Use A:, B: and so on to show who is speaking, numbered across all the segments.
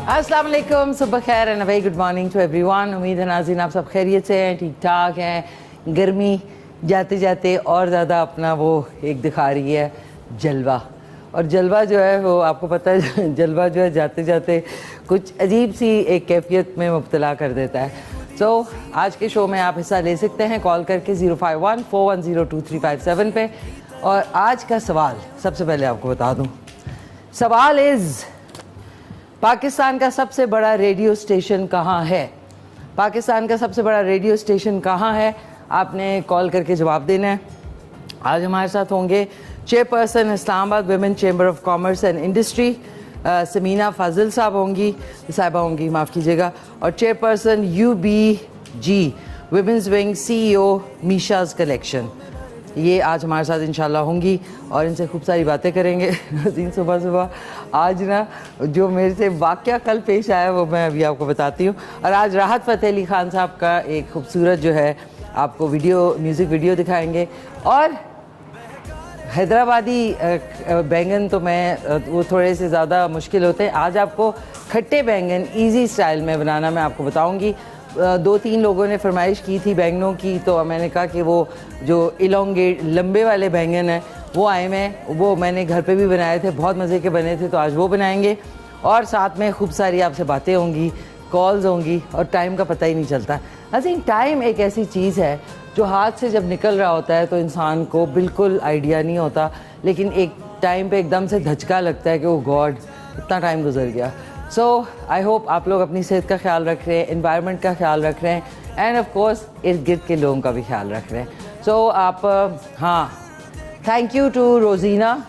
A: अस्सलाम वालेकुम, सुबह खैर and very good morning to everyone. उम्मीद है नाज़रीन आप सब खैरियत से हैं, ठीक ठाक हैं। गर्मी जाते जाते और ज़्यादा अपना वो एक दिखा रही है जलवा, और जलवा जो है वो आपको पता है जलवा जो है जाते जाते कुछ अजीब सी एक कैफियत में मुब्तला कर देता है। तो आज के शो में आप हिस्सा ले सकते हैं कॉल करके 051-410-2357 पे। और आज का सवाल सबसे पहले आपको बता दूं, सवाल इज़ पाकिस्तान का सबसे बड़ा रेडियो स्टेशन कहाँ है? पाकिस्तान का सबसे बड़ा रेडियो स्टेशन कहाँ है? आपने कॉल करके जवाब देना है। आज हमारे साथ होंगे chairperson Islamabad women chamber of commerce and industry Samina Fazil साहिबा होंगी, माफ़ कीजिएगा, और chairperson UBG women's wing CEO Meesha's collection. ये आज हमारे साथ इंशाल्लाह होंगी और इनसे खूब सारी बातें करेंगे। नज़ीन सुबह आज ना जो मेरे से वाक़या कल पेश आया वो मैं अभी आपको बताती हूँ। और आज राहत फ़तेह अली ख़ान साहब का एक खूबसूरत जो है आपको म्यूज़िक वीडियो दिखाएंगे। और हैदराबादी बैंगन तो वो थोड़े से ज़्यादा मुश्किल होते हैं। आज आपको खट्टे बैंगन ईज़ी स्टाइल में बनाना मैं आपको बताऊँगी। 2-3 लोगों ने फरमाइश की थी बैंगनों की, तो मैंने कहा कि वो जो इलोंगेट लंबे वाले बैंगन हैं वो आए हैं, वो मैंने घर पे भी बनाए थे, बहुत मज़े के बने थे, तो आज वो बनाएंगे। और साथ में खूब सारी आपसे बातें होंगी, कॉल्स होंगी, और टाइम का पता ही नहीं चलता। आई टाइम एक ऐसी चीज़ है जो हाथ से जब निकल रहा होता है तो इंसान को बिल्कुल आइडिया नहीं होता, लेकिन एक टाइम पे एकदम से धचका लगता है कि ओ गॉड इतना टाइम गुजर गया। सो आई होप आप लोग अपनी सेहत का ख्याल रख रहे हैं, एनवायरनमेंट का ख्याल रख रहे हैं, एंड ऑफ कोर्स इर्द गिर्द के लोगों का भी ख्याल रख रहे हैं। सो आप हाँ, थैंक यू टू रोज़ीना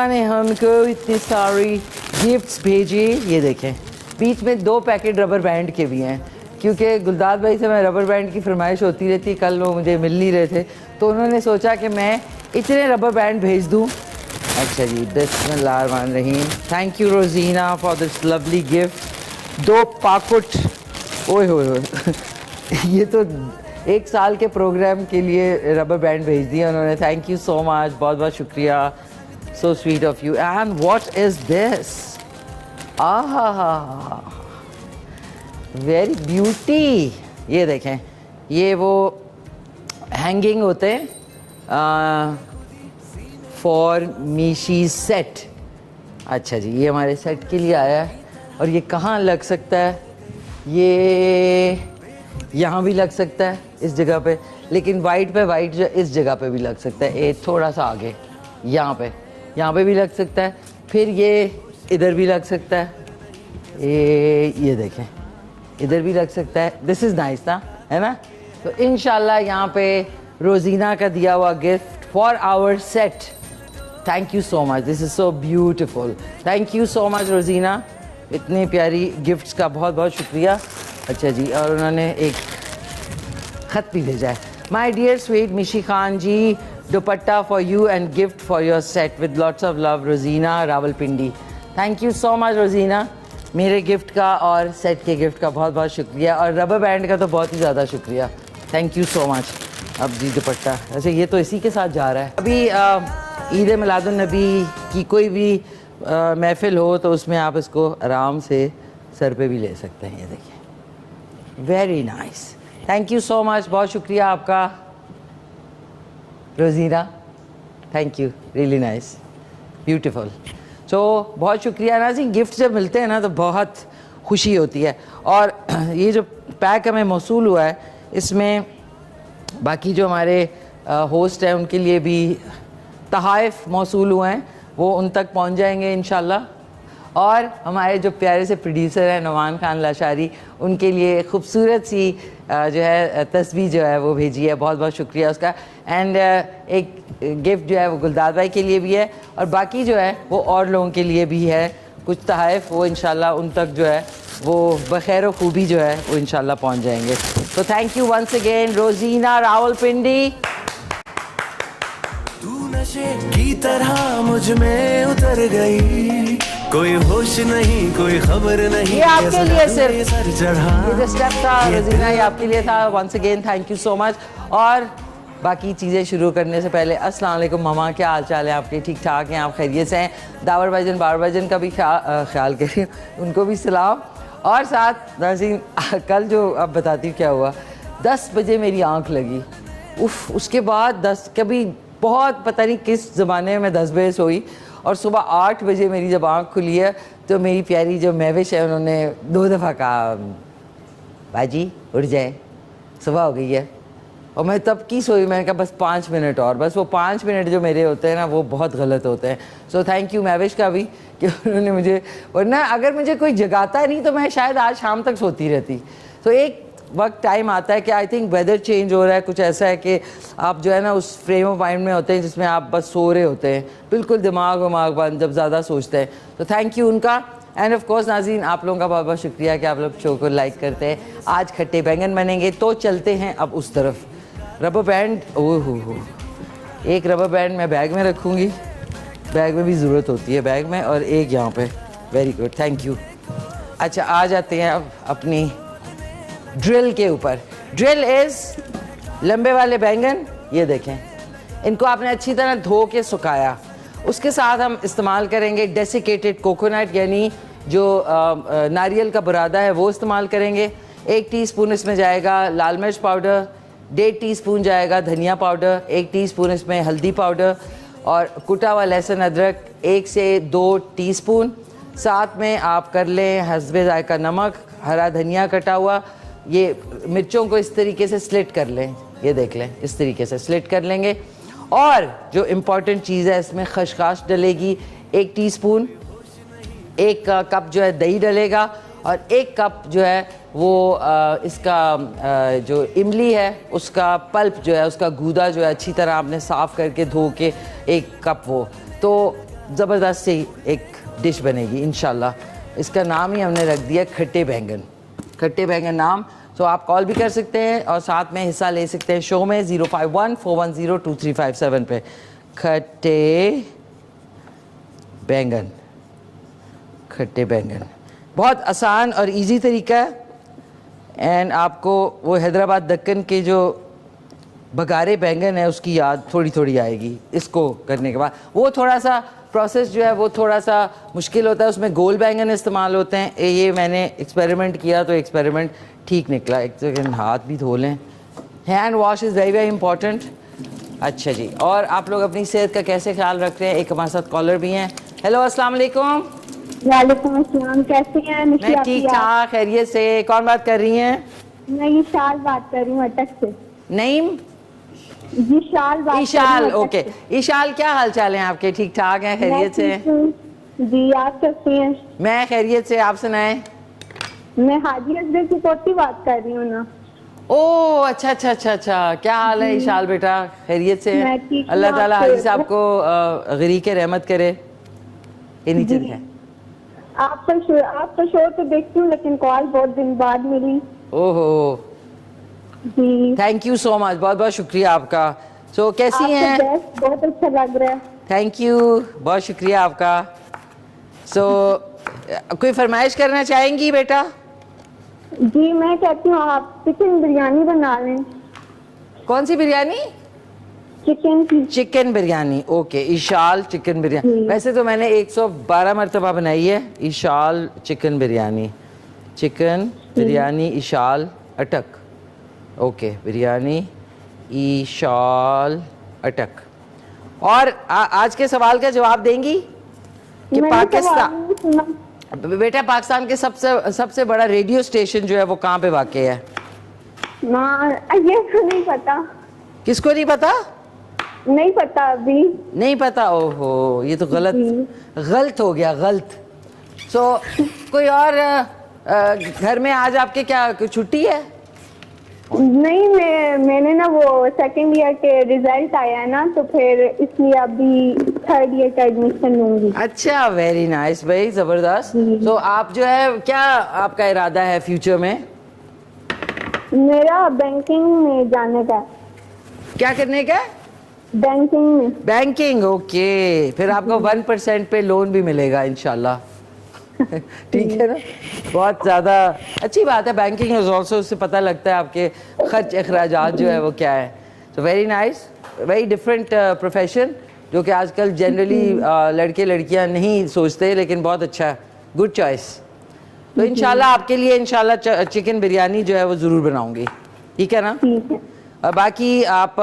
A: ने हमको इतनी सारी गिफ्ट्स भेजी। ये देखें, बीच में 2 पैकेट रबर बैंड के भी हैं, क्योंकि गुलदाद भाई से मैं रबर बैंड की फरमाइश होती रहती, कल वो मुझे मिल नहीं रहे थे, तो उन्होंने सोचा कि मैं इतने रबर बैंड भेज दूँ। अच्छा जी, बिस्मिल्लाहिर्रहमानिर्रहीम। Thank you Rozina for this lovely gift. 2 पाकुट, ओए होए ये तो 1 साल के प्रोग्राम के लिए रबर बैंड भेज दिया उन्होंने। थैंक यू सो मच, बहुत बहुत शुक्रिया, so sweet of you. And what is this? आहा, वेरी ब्यूटी। ये देखें, ये वो हैंगिंग होते हैं फॉर मीशी सेट। अच्छा जी, ये हमारे सेट के लिए आया है। और ये कहाँ लग सकता है? ये यहाँ भी लग सकता है इस जगह पे, लेकिन वाइट पे वाइट जो इस जगह पे भी लग सकता है, ये थोड़ा सा आगे यहाँ पे भी लग सकता है। फिर ये इधर भी लग सकता है, ये देखें इधर भी लग सकता है। दिस इज़ नाइस ना, है ना? तो इंशाल्लाह यहाँ पे रोज़ीना का दिया हुआ gift for our set. Thank you so much, this is so beautiful. Thank you so much Rozina, इतनी प्यारी गिफ्ट्स का बहुत बहुत शुक्रिया। अच्छा जी, और उन्होंने एक ख़त भी भेजा है। माई dear sweet Mishi Khan ji, dupatta for you and gift for your set with lots of love, Rozina Rawalpindi. Thank you so much Rozina, मेरे गिफ्ट का और सेट के गिफ्ट का बहुत बहुत शुक्रिया, और रबर बैंड का तो बहुत ही ज़्यादा शुक्रिया। Thank you so much. अब जी दुपट्टा, अच्छा ये तो इसी के साथ जा रहा है। अभी ईद मिलादुन्नबी की कोई भी महफिल हो तो उसमें आप इसको आराम से सर पे भी ले सकते हैं। ये देखिए, very nice, thank you so much, बहुत शुक्रिया आपका Rozina. Thank you, really nice, beautiful. तो बहुत शुक्रिया ना जी। गिफ्ट जब मिलते हैं ना तो बहुत खुशी होती है। और ये जो पैक हमें मौसूल हुआ है, इसमें बाकी जो हमारे होस्ट हैं उनके लिए भी तहाइफ मौसूल हुए हैं, वो उन तक पहुंच जाएंगे इंशाल्लाह। और हमारे जो प्यारे से प्रोड्यूसर हैं नुमान खान लाशारी, उनके लिए खूबसूरत सी जो है तस्वीर जो है वो भेजी है, बहुत बहुत शुक्रिया उसका। एंड एक गिफ्ट जो है वो गुलदाद भाई के लिए भी है, और बाकी जो है वो और लोगों के लिए भी है कुछ तहाइफ, वो इंशाल्लाह उन तक जो है वो बखैर व खूबी जो है वो इंशाल्लाह पहुंच जाएंगे। तो thank you once again Rozina Rawalpindi.
B: तू नशे की तरह मुझ में उतर गई, कोई होश नहीं कोई खबर नहीं,
A: ये आपके लिए सिर्फ
B: सर चढ़ा
A: ये जो स्टेप था रोज़ीना, ये आपके लिए था। Once again thank you so much. और बाकी चीज़ें शुरू करने से पहले अस्सलाम वालेकुम मामा, क्या हाल चाल है आपके? ठीक ठाक हैं आप? खैरियत से हैं? दावर भाईजान बाबर भाईजान का भी ख्याल करिए, उनको भी सलाम। और साथ नाज़रीन, कल जो अब बताती हूँ क्या हुआ। 10 बजे मेरी आँख लगी, उफ। उसके बाद 10 कभी बहुत पता नहीं किस ज़माने में 10 बजे सोई और सुबह 8 बजे मेरी जब आँख खुली है तो मेरी प्यारी जो महविश है उन्होंने 2 दफ़ा कहा बाजी उठ जाए, सुबह हो गई है। और मैं तब की सोई, मैंने कहा बस 5 मिनट और। बस वो 5 मिनट जो मेरे होते हैं ना वो बहुत गलत होते हैं। सो थैंक यू महविश का भी कि उन्होंने मुझे, वरना अगर मुझे कोई जगाता नहीं तो मैं शायद आज शाम तक सोती रहती। तो एक वक्त टाइम आता है कि आई थिंक वेदर चेंज हो रहा है, कुछ ऐसा है कि आप जो है ना उस फ्रेम ऑफ माइंड में होते हैं जिसमें आप बस सो रहे होते हैं, बिल्कुल दिमाग वमाग बंद, जब ज़्यादा सोचते हैं। तो थैंक यू उनका। एंड ऑफ कोर्स नाज़रीन, आप लोगों का बहुत बहुत शुक्रिया कि आप लोग शो को लाइक करते हैं। आज खट्टे बैंगन बनेंगे, तो चलते हैं अब उस तरफ। रबर बैंड, ओह हो, एक रबर बैंड मैं बैग में रखूँगी, बैग में भी ज़रूरत होती है बैग में, और एक यहाँ पे। Very good, thank you. अच्छा, आ जाते हैं अब अपनी ड्रिल के ऊपर। ड्रिल इज़ लंबे वाले बैंगन, ये देखें, इनको आपने अच्छी तरह धो के सुखाया। उसके साथ हम इस्तेमाल करेंगे डेसिकेटेड कोकोनट, यानी जो नारियल का बुरादा है वो इस्तेमाल करेंगे। 1 टीस्पून इसमें जाएगा लाल मिर्च पाउडर, 1.5 टीस्पून जाएगा धनिया पाउडर, 1 टीस्पून इसमें हल्दी पाउडर, और कुटा हुआ लहसुन अदरक 1 से 2 टीस्पून। साथ में आप कर लें हस्बे ज़ायका नमक, हरा धनिया कटा हुआ। ये मिर्चों को इस तरीके से स्लिट कर लें, ये देख लें, इस तरीके से स्लिट कर लेंगे। और जो इम्पॉर्टेंट चीज़ है, इसमें खसखस डलेगी 1 टीस्पून, 1 कप जो है दही डलेगा, और 1 कप जो है वो इसका जो इमली है उसका पल्प जो है, उसका गूदा जो है अच्छी तरह आपने साफ़ करके धो के 1 कप वो। तो ज़बरदस्त सी एक डिश बनेगी इंशाल्लाह। इसका नाम ही हमने रख दिया खट्टे बैंगन, खट्टे बैंगन नाम। तो आप कॉल भी कर सकते हैं और साथ में हिस्सा ले सकते हैं शो में 051-410-2357 पे। खट्टे बैंगन, खट्टे बैंगन बहुत आसान और इजी तरीका है। एंड आपको वो हैदराबाद दक्कन के जो बघारे बैंगन है उसकी याद थोड़ी थोड़ी आएगी इसको करने के बाद। वो थोड़ा सा प्रोसेस जो है वो थोड़ा सा मुश्किल होता है, उसमें गोल बैंगन इस्तेमाल होते हैं। ये मैंने एक्सपेरिमेंट किया तो एक्सपेरिमेंट ठीक निकला। एक सेकेंड, हाथ भी धो लें, hand wash is very very important. अच्छा जी, और आप लोग अपनी सेहत का कैसे ख्याल रख रहे हैं? एक हमारे साथ कॉलर भी हैं। हेलो, अस्सलाम वालेकुम।
C: वालेकुम अस्सलाम, कैसी हैं?
A: मैं ठीक ठाक, खैरियत से। कौन बात कर रही हैं?
C: मैं ईशाल बात कर रही हूँ अटक से।
A: नईम?
C: ईशाल बात
A: ईशाल,
C: कर रही हूँ
A: ओके। ईशाल, क्या हाल चाल है आपके? ठीक ठाक हैं, खैरियत से?
C: जी, आप कैसी हैं?
A: मैं खैरियत से, आप सुनाएं।
C: मैं हाजी असगर की पोती बात कर रही हूँ ना।
A: ओह अच्छा अच्छा अच्छा अच्छा, क्या हाल है ईशाल बेटा? खैरियत से?
C: मैं ठीक हूँ,
A: अल्लाह ताला
C: आप
A: हाजी साहब को गरीक रहमत करे। ये नीचे दिखाएं।
C: आपका शो तो देखती हूँ लेकिन कॉल बहुत दिन बाद मिली।
A: ओहो,
C: जी,
A: थैंक यू सो मच, बहुत बहुत शुक्रिया आपका। सो कैसी
C: आपका
A: हैं?
C: ड्रेस बहुत अच्छा लग रहा है।
A: थैंक यू, बहुत शुक्रिया आपका। सो कोई फरमाइश करना चाहेंगी बेटा?
C: जी, मैं कहती हूँ आप चिकन बिरयानी बना लें।
A: कौन सी बिरयानी?
C: चिकन की।
A: Chicken biryani, okay. Eshal chicken biryani, वैसे तो मैंने 112 मरतबा बनाई है ईशाल चिकन बिरयानी। चिकन बिरयानी ईशाल अटक, ओके। बिरयानी ईशाल अटक। और आज के सवाल का जवाब देंगी कि
C: मैंने
A: पाकिस्तान,
C: सवाल नहीं सुना।
A: बेटा पाकिस्तान के सबसे बड़ा रेडियो स्टेशन जो है वो कहाँ पे वाक़ है?
C: ये तो नहीं पता।
A: किसको नहीं पता?
C: नहीं पता अभी।
A: नहीं पता, ओहो, ये तो गलत हो गया, गलत। सो कोई और घर में आज आपके क्या कोई छुट्टी है?
C: नहीं, मैंने ना वो सेकंड ईयर के रिजल्ट आया है ना, तो फिर इसलिए अभी 3rd ईयर का एडमिशन लूंगी।
A: अच्छा, वेरी नाइस भाई, जबरदस्त। तो आप जो है क्या आपका इरादा है फ्यूचर में?
C: मेरा बैंकिंग में जाने का।
A: क्या करने का?
C: बैंकिंग में।
A: Banking, okay. फिर आपको 1% पे लोन भी मिलेगा इंशाल्लाह। ठीक है ना, बहुत ज़्यादा अच्छी बात है। बैंकिंग इज ऑल्सो, उससे पता लगता है आपके खर्च अखराजात जो है वो क्या है। तो very nice, very different profession, जो कि आजकल जनरली लड़के लड़कियां नहीं सोचते, लेकिन बहुत अच्छा है, गुड चॉइस। तो इंशाल्लाह आपके लिए इंशाल्लाह चिकन बिरयानी जो है वो ज़रूर बनाऊंगी, ठीक है ना?
C: ठीक है।
A: और बाकी आप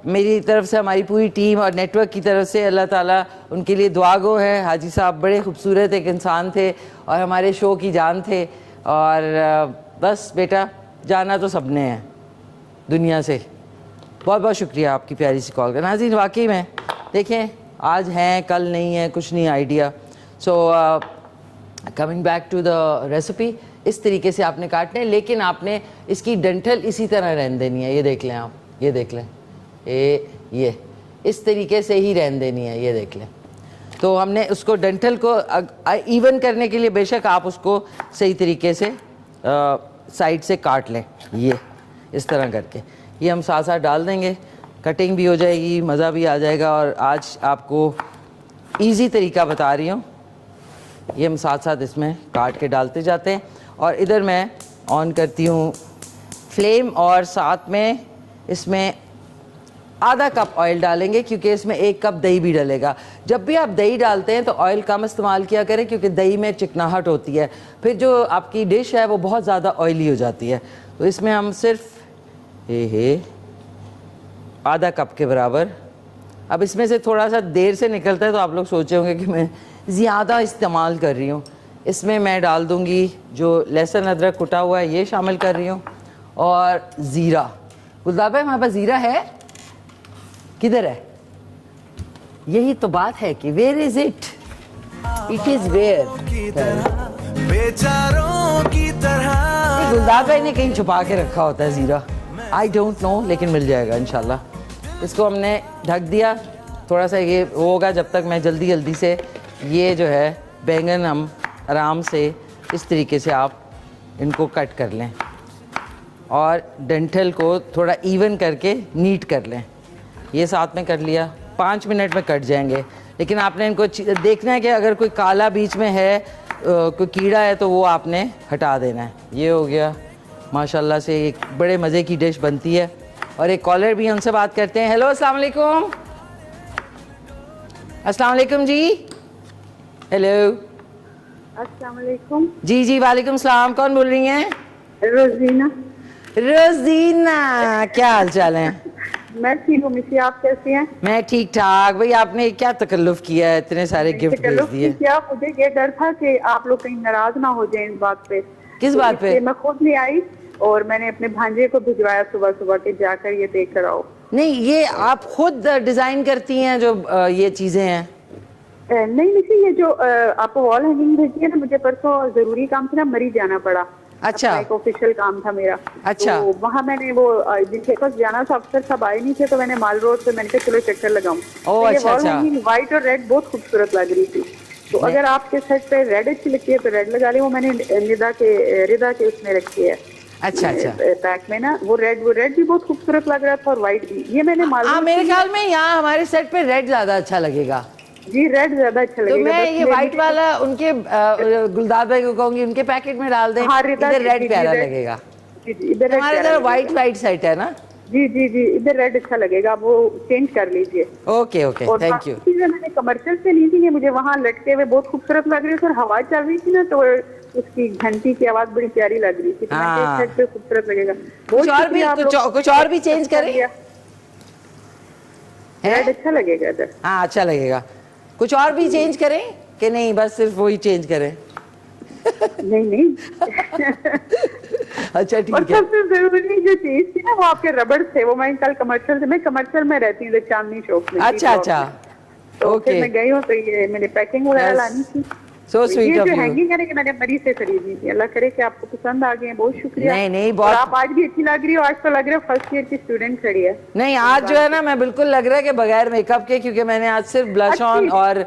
A: मेरी तरफ से, हमारी पूरी टीम और नेटवर्क की तरफ से अल्लाह ताला उनके लिए दुआ गो है। हाजी साहब बड़े खूबसूरत एक इंसान थे और हमारे शो की जान थे, और बस बेटा जाना तो सबने है दुनिया से। बहुत बहुत शुक्रिया आपकी प्यारी सी कॉल का। नाज़रीन वाकई में देखें, आज हैं कल नहीं है, कुछ नहीं idea. So coming back to the recipe, इस तरीके से आपने काटने, लेकिन आपने इसकी डंठल इसी तरह रहने देनी है। ये देख लें आप, ये देख लें, ये इस तरीके से ही रहने देनी है, ये देख लें। तो हमने उसको डंठल को इवन करने के लिए बेशक आप उसको सही तरीके से साइड से काट लें, ये इस तरह करके। ये हम साथ साथ डाल देंगे, कटिंग भी हो जाएगी, मज़ा भी आ जाएगा। और आज आपको इजी तरीका बता रही हूँ, ये हम साथ साथ इसमें काट के डालते जाते हैं। और इधर मैं ऑन करती हूँ फ्लेम, और साथ में इसमें आधा कप ऑयल डालेंगे, क्योंकि इसमें 1 कप दही भी डलेगा। जब भी आप दही डालते हैं तो ऑयल कम इस्तेमाल किया करें, क्योंकि दही में चिकनाहट होती है, फिर जो आपकी डिश है वो बहुत ज़्यादा ऑयली हो जाती है। तो इसमें हम सिर्फ आधा कप के बराबर, अब इसमें से थोड़ा सा देर से निकलता है तो आप लोग सोचे होंगे कि मैं ज़्यादा इस्तेमाल कर रही हूँ। इसमें मैं डाल दूँगी जो लहसुन अदरक कुटा हुआ है, ये शामिल कर रही हूँ, और ज़ीरा। गुलदार भाई हमारे पास ज़ीरा है, किधर है? यही तो बात है कि where is it, it is where.
B: बेचारों की तरह
A: गुलदार भाई ने कहीं छुपा के रखा होता है ज़ीरा, आई डोंट नो, लेकिन मिल जाएगा इंशाल्लाह। इसको हमने ढक दिया, थोड़ा सा ये होगा जब तक मैं जल्दी से ये जो है बैंगन हम आराम से इस तरीके से आप इनको कट कर लें, और डंठल को थोड़ा इवन करके नीट कर लें। ये साथ में कर लिया, 5 मिनट में कट जाएंगे। लेकिन आपने इनको देखना है कि अगर कोई काला बीच में है, कोई कीड़ा है, तो वो आपने हटा देना है। ये हो गया, माशाल्लाह से एक बड़े मज़े की डिश बनती है। और एक कॉलर भी उनसे बात करते हैं। हेलो, अस्सलाम वालेकुम। अस्सलाम वालेकुम जी। हेलो,
C: अस्सलाम वालेकुम।
A: जी वालेकुम सलाम। कौन बोल रही हैं?
C: रोजीना।
A: रोजीना, क्या हाल चाल है?
C: मैं ठीक हूँ मिसी, आप कैसी हैं?
A: मैं ठीक ठाक। भाई आपने क्या तकल्लुफ़ किया है, इतने सारे गिफ्ट भेज दिए।
C: क्या, मुझे ये डर था कि आप लोग कहीं नाराज ना हो जाएं इस बात पे।
A: किस बात पे?
C: मैं खुद नहीं आई और मैंने अपने भांजे को भिजवाया सुबह के, जाकर ये देख कर आओ।
A: नहीं, ये आप खुद डिजाइन करती हैं जो ये चीजें हैं?
C: नहीं मिसी, ये जो आपको वॉल हैंगिंग भेजी है ना, मुझे परसों जरूरी काम से ना मरी जाना पड़ा।
A: अच्छा,
C: एक ऑफिशियल काम था मेरा।
A: अच्छा,
C: तो वहाँ मैंने वो जिनके पास जाना था, अफसर सब आए नहीं थे, तो मैंने माल रोड पे मैंने कहा चलो चक्कर लगाऊं।
A: ओह, अच्छा, अच्छा।
C: व्हाइट और रेड बहुत खूबसूरत लग रही थी। तो अगर आपके सेट पे रेड अच्छी लगती है तो रेड लगा ली। वो मैंने रिदा के उसमें रखी है।
A: अच्छा,
C: पैक में ना, वो रेड भी बहुत खूबसूरत लग रहा था, और व्हाइट भी। ये मैंने माल रोड,
A: मेरे ख्याल में यहाँ हमारे सेट पे रेड ज्यादा अच्छा लगेगा।
C: जी, रेड ज्यादा अच्छा लगेगा।
A: तो मैं ये व्हाइट वाला उनके गुलदार भाई को कहूंगी उनके पैकेट में डाल दें। इधर रेड प्यारा लगेगा।
C: इधर
A: हमारे इधर व्हाइट सेट है ना?
C: जी, इधर रेड अच्छा लगेगा, आप वो चेंज कर लीजिए।
A: Okay, thank you.
C: चीजें मैंने कमर्शियल से ली थी, ये मुझे वहाँ लटके हुए बहुत खूबसूरत लग रही थी, और हवा चल रही थी ना, तो उसकी घंटी की आवाज बड़ी प्यारी लग रही थी। खूबसूरत लगेगा।
A: कुछ और भी चेंज करें?
C: रेड अच्छा लगेगा इधर।
A: हाँ, अच्छा लगेगा। कुछ और भी चेंज करें कि नहीं, बस सिर्फ वही चेंज करें?
C: नहीं
A: अच्छा, ठीक है।
C: और सबसे जरूरी जो चीज थी ना, वो आपके रबड़ थे। वो मैं कल कमर्शियल में रहती हूँ, चांदनी चौक में।
A: अच्छा,
C: तो फिर मैं गई हूँ, तो ये मैंने पैकिंग वगैरह लानी थी।
A: So sweet of you.
C: Hanging है कि मैंने मरी से खरीदी थी। अल्लाह करे कि आपको पसंद आ गए। बहुत शुक्रिया।
A: नहीं, बहुत।
C: आप आज भी अच्छी लग रही हो। आज तो लग रहा है फर्स्ट ईयर की स्टूडेंट खड़ी है।
A: नहीं, आज जो है ना, मैं बिल्कुल लग रहा है कि बगैर मेकअप के, क्योंकि मैंने आज सिर्फ ब्लश ऑन और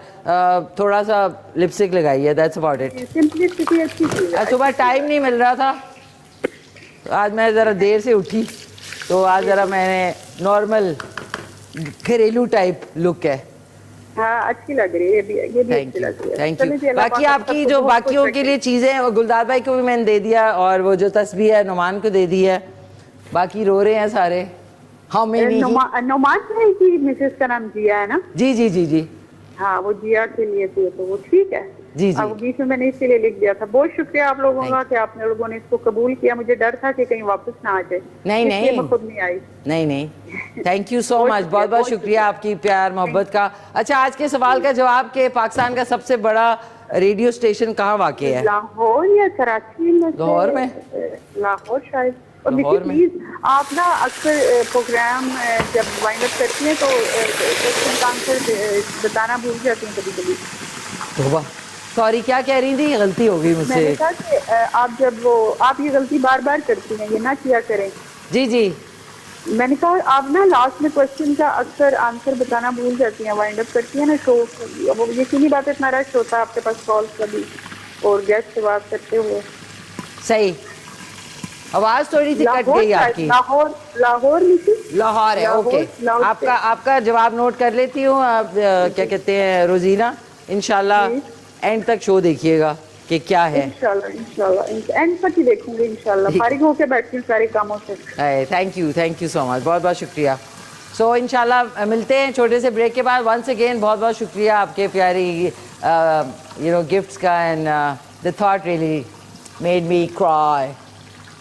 A: थोड़ा सा लिपस्टिक लगाई है। That's about it.
C: सिंपलिसिटी अच्छी चीज है।
A: सुबह टाइम नहीं मिल रहा था, तो आज मैं ज़रा देर से उठी, तो आज ज़रा मैंने नॉर्मल घरेलू टाइप लुक है।
C: हाँ, अच्छी लग रही है। ये भी अच्छी लग रही है।
A: Thank you. बाकी आपकी जो बाकियों के लिए चीज़ें, और गुलदार भाई को भी मैंने दे दिया, और वो जो तस्बीह है नुमान को दे दी है। बाकी रो रहे हैं सारे, हाउ मेनी?
D: नोमान है कि मिसेस का नाम जिया है ना?
A: जी जी जी जी
D: हाँ, वो जिया के लिए थी, तो वो ठीक है।
A: जी जी।
D: अब बीच में मैंने इसीलिए लिख दिया था। बहुत शुक्रिया आप लोगों का कि आपने लोगों ने इसको कबूल किया। मुझे डर था कि कहीं वापस ना आ जाए,
A: नहीं
D: इसलिए
A: नहीं
D: मैं खुद नहीं आई।
A: नहीं नहीं, थैंक यू सो
D: बहुत
A: मच,
D: शुक्रिया,
A: बहुत बहुत
D: बहुत
A: शुक्रिया आपकी प्यार मोहब्बत का। अच्छा, आज के सवाल का जवाब के पाकिस्तान का सबसे बड़ा रेडियो स्टेशन कहाँ वाक़ है?
D: लाहौर या कराची में?
A: लाहौर में?
D: लाहौर शायद। और
A: लाहौर
D: देखिए
A: में?
D: प्लीज, आप ना अक्सर प्रोग्राम जब वाइंड अप करती हैं तो क्वेश्चन का आंसर बताना भूल जाती हैं कभी कभी।
A: तौबा, सॉरी, क्या कह रही थी? गलती हो गई
D: मैंने
A: मुझसे।
D: कहा कि आप ये गलती बार बार करती हैं, ये ना किया करें।
A: जी जी।
D: मैंने कहा आप ना लास्ट में क्वेश्चन का अक्सर आंसर बताना भूल जाती हैं, वाइंड अप करती हैं ना शो। वो यकीनी बात है, इतना रश होता है आपके पास कॉल कभी और गेस्ट से बात करते हुए।
A: सही, आवाज थोड़ी सी कट गई आपकी।
D: लाहौर
A: लाहौर है, ओके। आपका जवाब नोट कर लेती हूँ। आप क्या कहते हैं रोजीना, इंशाल्लाह एंड तक शो देखिएगा कि क्या है।
D: इंशाल्लाह एंड तक ही देखूंगी इंशाल्लाह। फारिग होकर बैठती हूँ सारे कामों से।
A: थैंक यू सो मच, बहुत बहुत शुक्रिया। सो इंशाल्लाह मिलते हैं छोटे से ब्रेक के बाद। वंस अगेन बहुत बहुत शुक्रिया आपके प्यारी गिफ्ट्स का, and the thought really made me cry.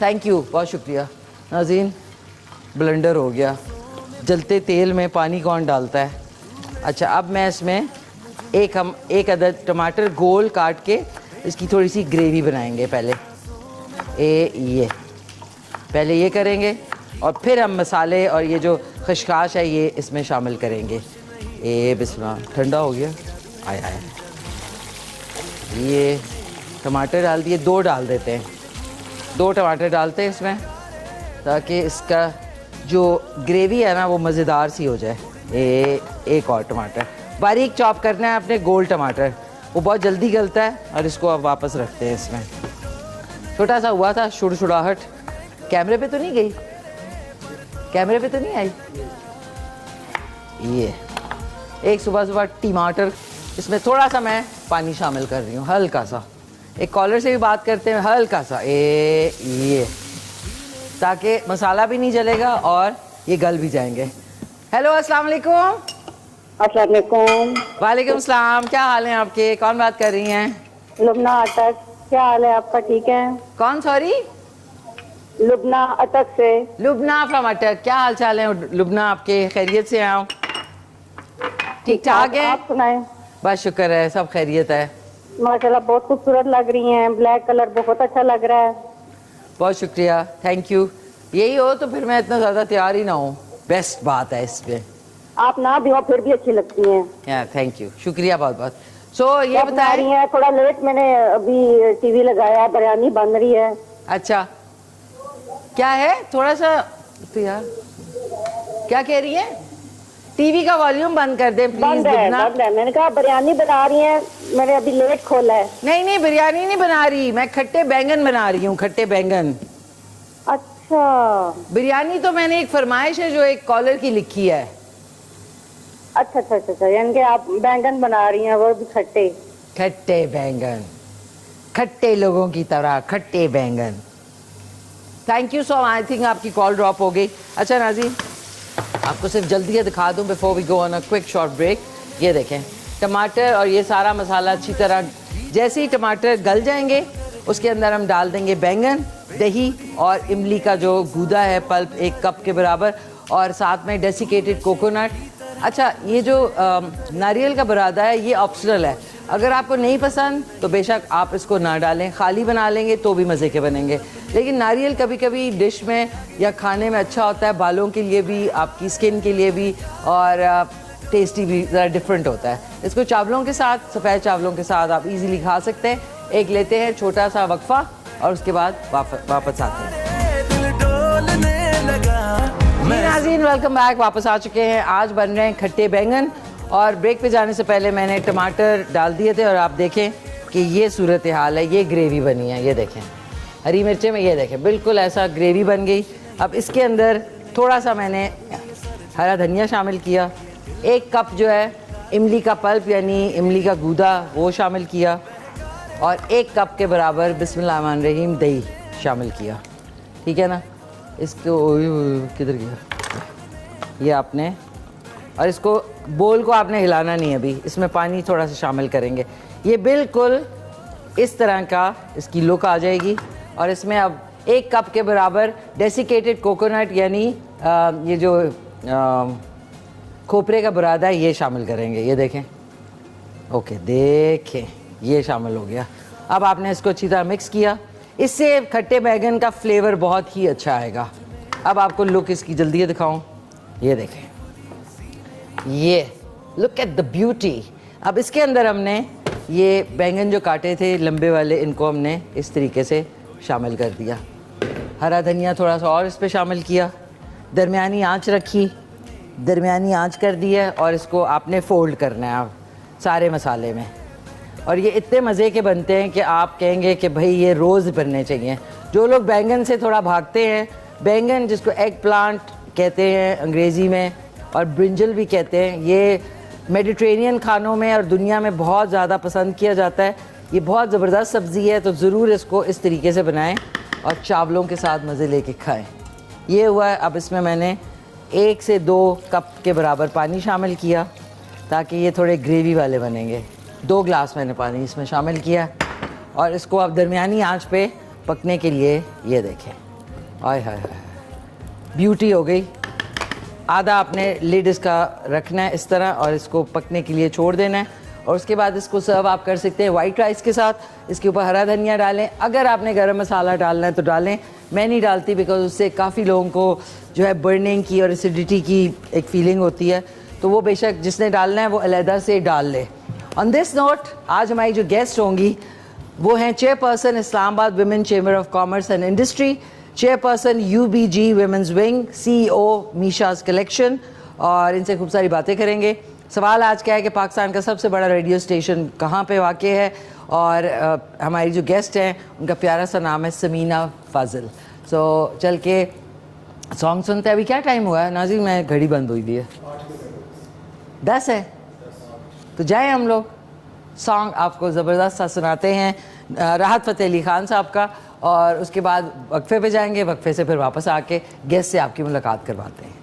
A: Thank you, बहुत शुक्रिया। नाज़रीन, ब्लेंडर हो गया। जलते तेल में पानी कौन डालता है? अच्छा, अब मैं इसमें एक अदद टमाटर गोल काट के इसकी थोड़ी सी ग्रेवी बनाएंगे। पहले ये करेंगे और फिर हम मसाले और ये जो खशखाश है ये इसमें शामिल करेंगे। बिस्मिल्लाह, ठंडा हो गया। आय आय, ये टमाटर डाल दिए, 2 डाल देते हैं। 2 टमाटर डालते हैं इसमें ताकि इसका जो ग्रेवी है ना वो मज़ेदार सी हो जाए। एक और टमाटर बारीक चॉप करना है आपने, गोल टमाटर, वो बहुत जल्दी गलता है। और इसको अब वापस रखते हैं इसमें। छोटा सा हुआ था शुड़शुड़ाहट, कैमरे पे तो नहीं गई, कैमरे पे तो नहीं आई। ये एक सुबह टमाटर, इसमें थोड़ा सा मैं पानी शामिल कर रही हूँ, हल्का सा। एक कॉलर से भी बात करते हैं, हल्का सा ये, ताकि मसाला भी नहीं जलेगा और ये गल भी जाएंगे। हेलो, अस्सलाम वालेकुम।
E: अस्सलाम वालेकुम।
A: वालेकुम सलाम, क्या हाल है आपके? कौन बात कर रही हैं?
E: लुबना अटक। क्या हाल है आपका? ठीक है।
A: कौन? सॉरी,
E: लुबना अटक से।
A: लुबना फ्रॉम अटक। क्या हाल चाल है लुबना आपके? खैरियत से आओ? ठीक ठाक है?
E: आप सुनाएं।
A: बस शुक्र है, सब खैरियत है।
E: माशाल्लाह बहुत खूबसूरत लग रही हैं, ब्लैक कलर बहुत अच्छा लग रहा है।
A: बहुत शुक्रिया, थैंक यू। यही हो तो फिर मैं इतना ज़्यादा तैयार ही ना हूँ, बेस्ट बात है इसमें।
E: आप ना भी हो फिर भी अच्छी लगती हैं।
A: यार थैंक यू, शुक्रिया बहुत बहुत। सो ये
E: आप बना रही
A: बताएं।
E: हैं, थोड़ा लेट मैंने अभी टीवी लगाया, बिरयानी बन रही है।
A: अच्छा, क्या है? थोड़ा सा तो यार, क्या कह रही है? टीवी का वॉल्यूम बंद कर दे प्लीज।
E: बंद है। मैंने कहा बिरयानी बना रही हैं, मैंने अभी लेट खोला है।
A: नहीं, बिरयानी नहीं बना रही, मैं खट्टे बैंगन बना रही हूँ, खट्टे बैंगन।
E: अच्छा,
A: बिरयानी तो मैंने एक फरमाइश है जो एक कॉलर की लिखी है।
E: अच्छा, यानी कि आप बैंगन बना रही हैं, वो भी खट्टे।
A: खट्टे बैंगन, खट्टे लोगों की तरह खट्टे बैंगन। Thank you so much. I think आपकी कॉल ड्रॉप हो गई। अच्छा नाज़रीन, आपको सिर्फ जल्दी दिखा दूं before we go on a quick short break. ये देखें, टमाटर और ये सारा मसाला अच्छी तरह, जैसे ही टमाटर गल जाएंगे उसके अंदर हम डाल देंगे बैंगन, दही और इमली का जो गूदा है पल्प 1 कप के बराबर, और साथ में डेसिकेटेड कोकोनट। अच्छा, ये जो नारियल का बुरादा है ये ऑप्शनल है, अगर आपको नहीं पसंद तो बेशक आप इसको ना डालें, खाली बना लेंगे तो भी मज़े के बनेंगे। लेकिन नारियल कभी कभी डिश में या खाने में अच्छा होता है, बालों के लिए भी, आपकी स्किन के लिए भी, और टेस्टी भी ज़रा डिफरेंट होता है। इसको चावलों के साथ, सफ़ेद चावलों के साथ आप इजीली खा सकते हैं। एक लेते हैं छोटा सा वक्फा और उसके बाद वापस आते हैं। नाज़रीन वेलकम बैक, वापस आ चुके हैं। आज बन रहे हैं खट्टे बैंगन, और ब्रेक पे जाने से पहले मैंने टमाटर डाल दिए थे और आप देखें कि ये सूरत हाल है, ये ग्रेवी बनी है। ये देखें हरी मिर्चें में, ये देखें बिल्कुल ऐसा ग्रेवी बन गई। अब इसके अंदर थोड़ा सा मैंने हरा धनिया शामिल किया, 1 कप जो है इमली का पल्प यानी इमली का गूदा वो शामिल किया, और 1 कप के बराबर बिस्मिल्लाहिर्रहमानिर्रहीम दही शामिल किया। ठीक है ना? इसको किधर गया? ये आपने, और इसको बोल को आपने हिलाना नहीं है अभी, इसमें पानी थोड़ा सा शामिल करेंगे। ये बिल्कुल इस तरह का इसकी लुक आ जाएगी। और इसमें अब 1 कप के बराबर डेसिकेटेड कोकोनट यानी ये जो खोपरे का बुरादा है ये शामिल करेंगे। ये देखें, ओके, देखें ये शामिल हो गया। अब आपने इसको अच्छी तरह मिक्स किया, इससे खट्टे बैगन का फ्लेवर बहुत ही अच्छा आएगा। अब आपको लुक इसकी जल्दी से दिखाऊं, ये देखें, ये लुक एट द ब्यूटी। अब इसके अंदर हमने ये बैंगन जो काटे थे लंबे वाले, इनको हमने इस तरीके से शामिल कर दिया। हरा धनिया थोड़ा सा और इस पे शामिल किया, दरमियानी आंच रखी, दरमियानी आंच कर दी है, और इसको आपने फोल्ड करना है आप सारे मसाले में। और ये इतने मज़े के बनते हैं कि आप कहेंगे कि भाई ये रोज़ बनने चाहिए। जो लोग बैंगन से थोड़ा भागते हैं, बैंगन जिसको एग प्लांट कहते हैं अंग्रेज़ी में और ब्रिंजल भी कहते हैं, ये मेडिटेरेनियन खानों में और दुनिया में बहुत ज़्यादा पसंद किया जाता है। ये बहुत ज़बरदस्त सब्ज़ी है, तो ज़रूर इसको इस तरीके से बनाएं और चावलों के साथ मज़े लेके खाएं। ये हुआ है। अब इसमें मैंने 1 से 2 कप के बराबर पानी शामिल किया ताकि ये थोड़े ग्रेवी वाले बनेंगे। 2 ग्लास मैंने पानी इसमें शामिल किया और इसको अब दरमियानी आंच पे पकने के लिए, ये देखें, आय हाय हाय, ब्यूटी हो गई। आधा आपने लिड इसका रखना है इस तरह और इसको पकने के लिए छोड़ देना है। और उसके बाद इसको सर्व आप कर सकते हैं वाइट राइस के साथ। इसके ऊपर हरा धनिया डालें, अगर आपने गरम मसाला डालना है तो डालें, मैं नहीं डालती बिकॉज उससे काफ़ी लोगों को जो है बर्निंग की और एसिडिटी की एक फीलिंग होती है, तो वो बेशक जिसने डालना है वो अलहदा से डाल ले। ऑन दिस नोट, आज हमारी जो गेस्ट होंगी वो हैं chairperson Islamabad women chamber of commerce and industry, chairperson UBG women's wing, CEO Meesha's collection, और इनसे खूब सारी बातें करेंगे। सवाल आज क्या है कि पाकिस्तान का सबसे बड़ा रेडियो स्टेशन कहाँ पे वाक़ है, और हमारी जो गेस्ट हैं उनका प्यारा सा नाम है समीना फाजिल। सो चल के सॉन्ग सुनते हैं। अभी क्या टाइम हुआ है नाज़रीन? मैं घड़ी बंद हुई थी है, 10 है, तो जाए हम लोग। सॉन्ग आपको ज़बरदस्त सा सुनाते हैं राहत फ़तेह अली ख़ान साहब का, और उसके बाद वक्फे पे जाएंगे, वक्फे से फिर वापस आके गेस्ट से आपकी मुलाकात करवाते हैं।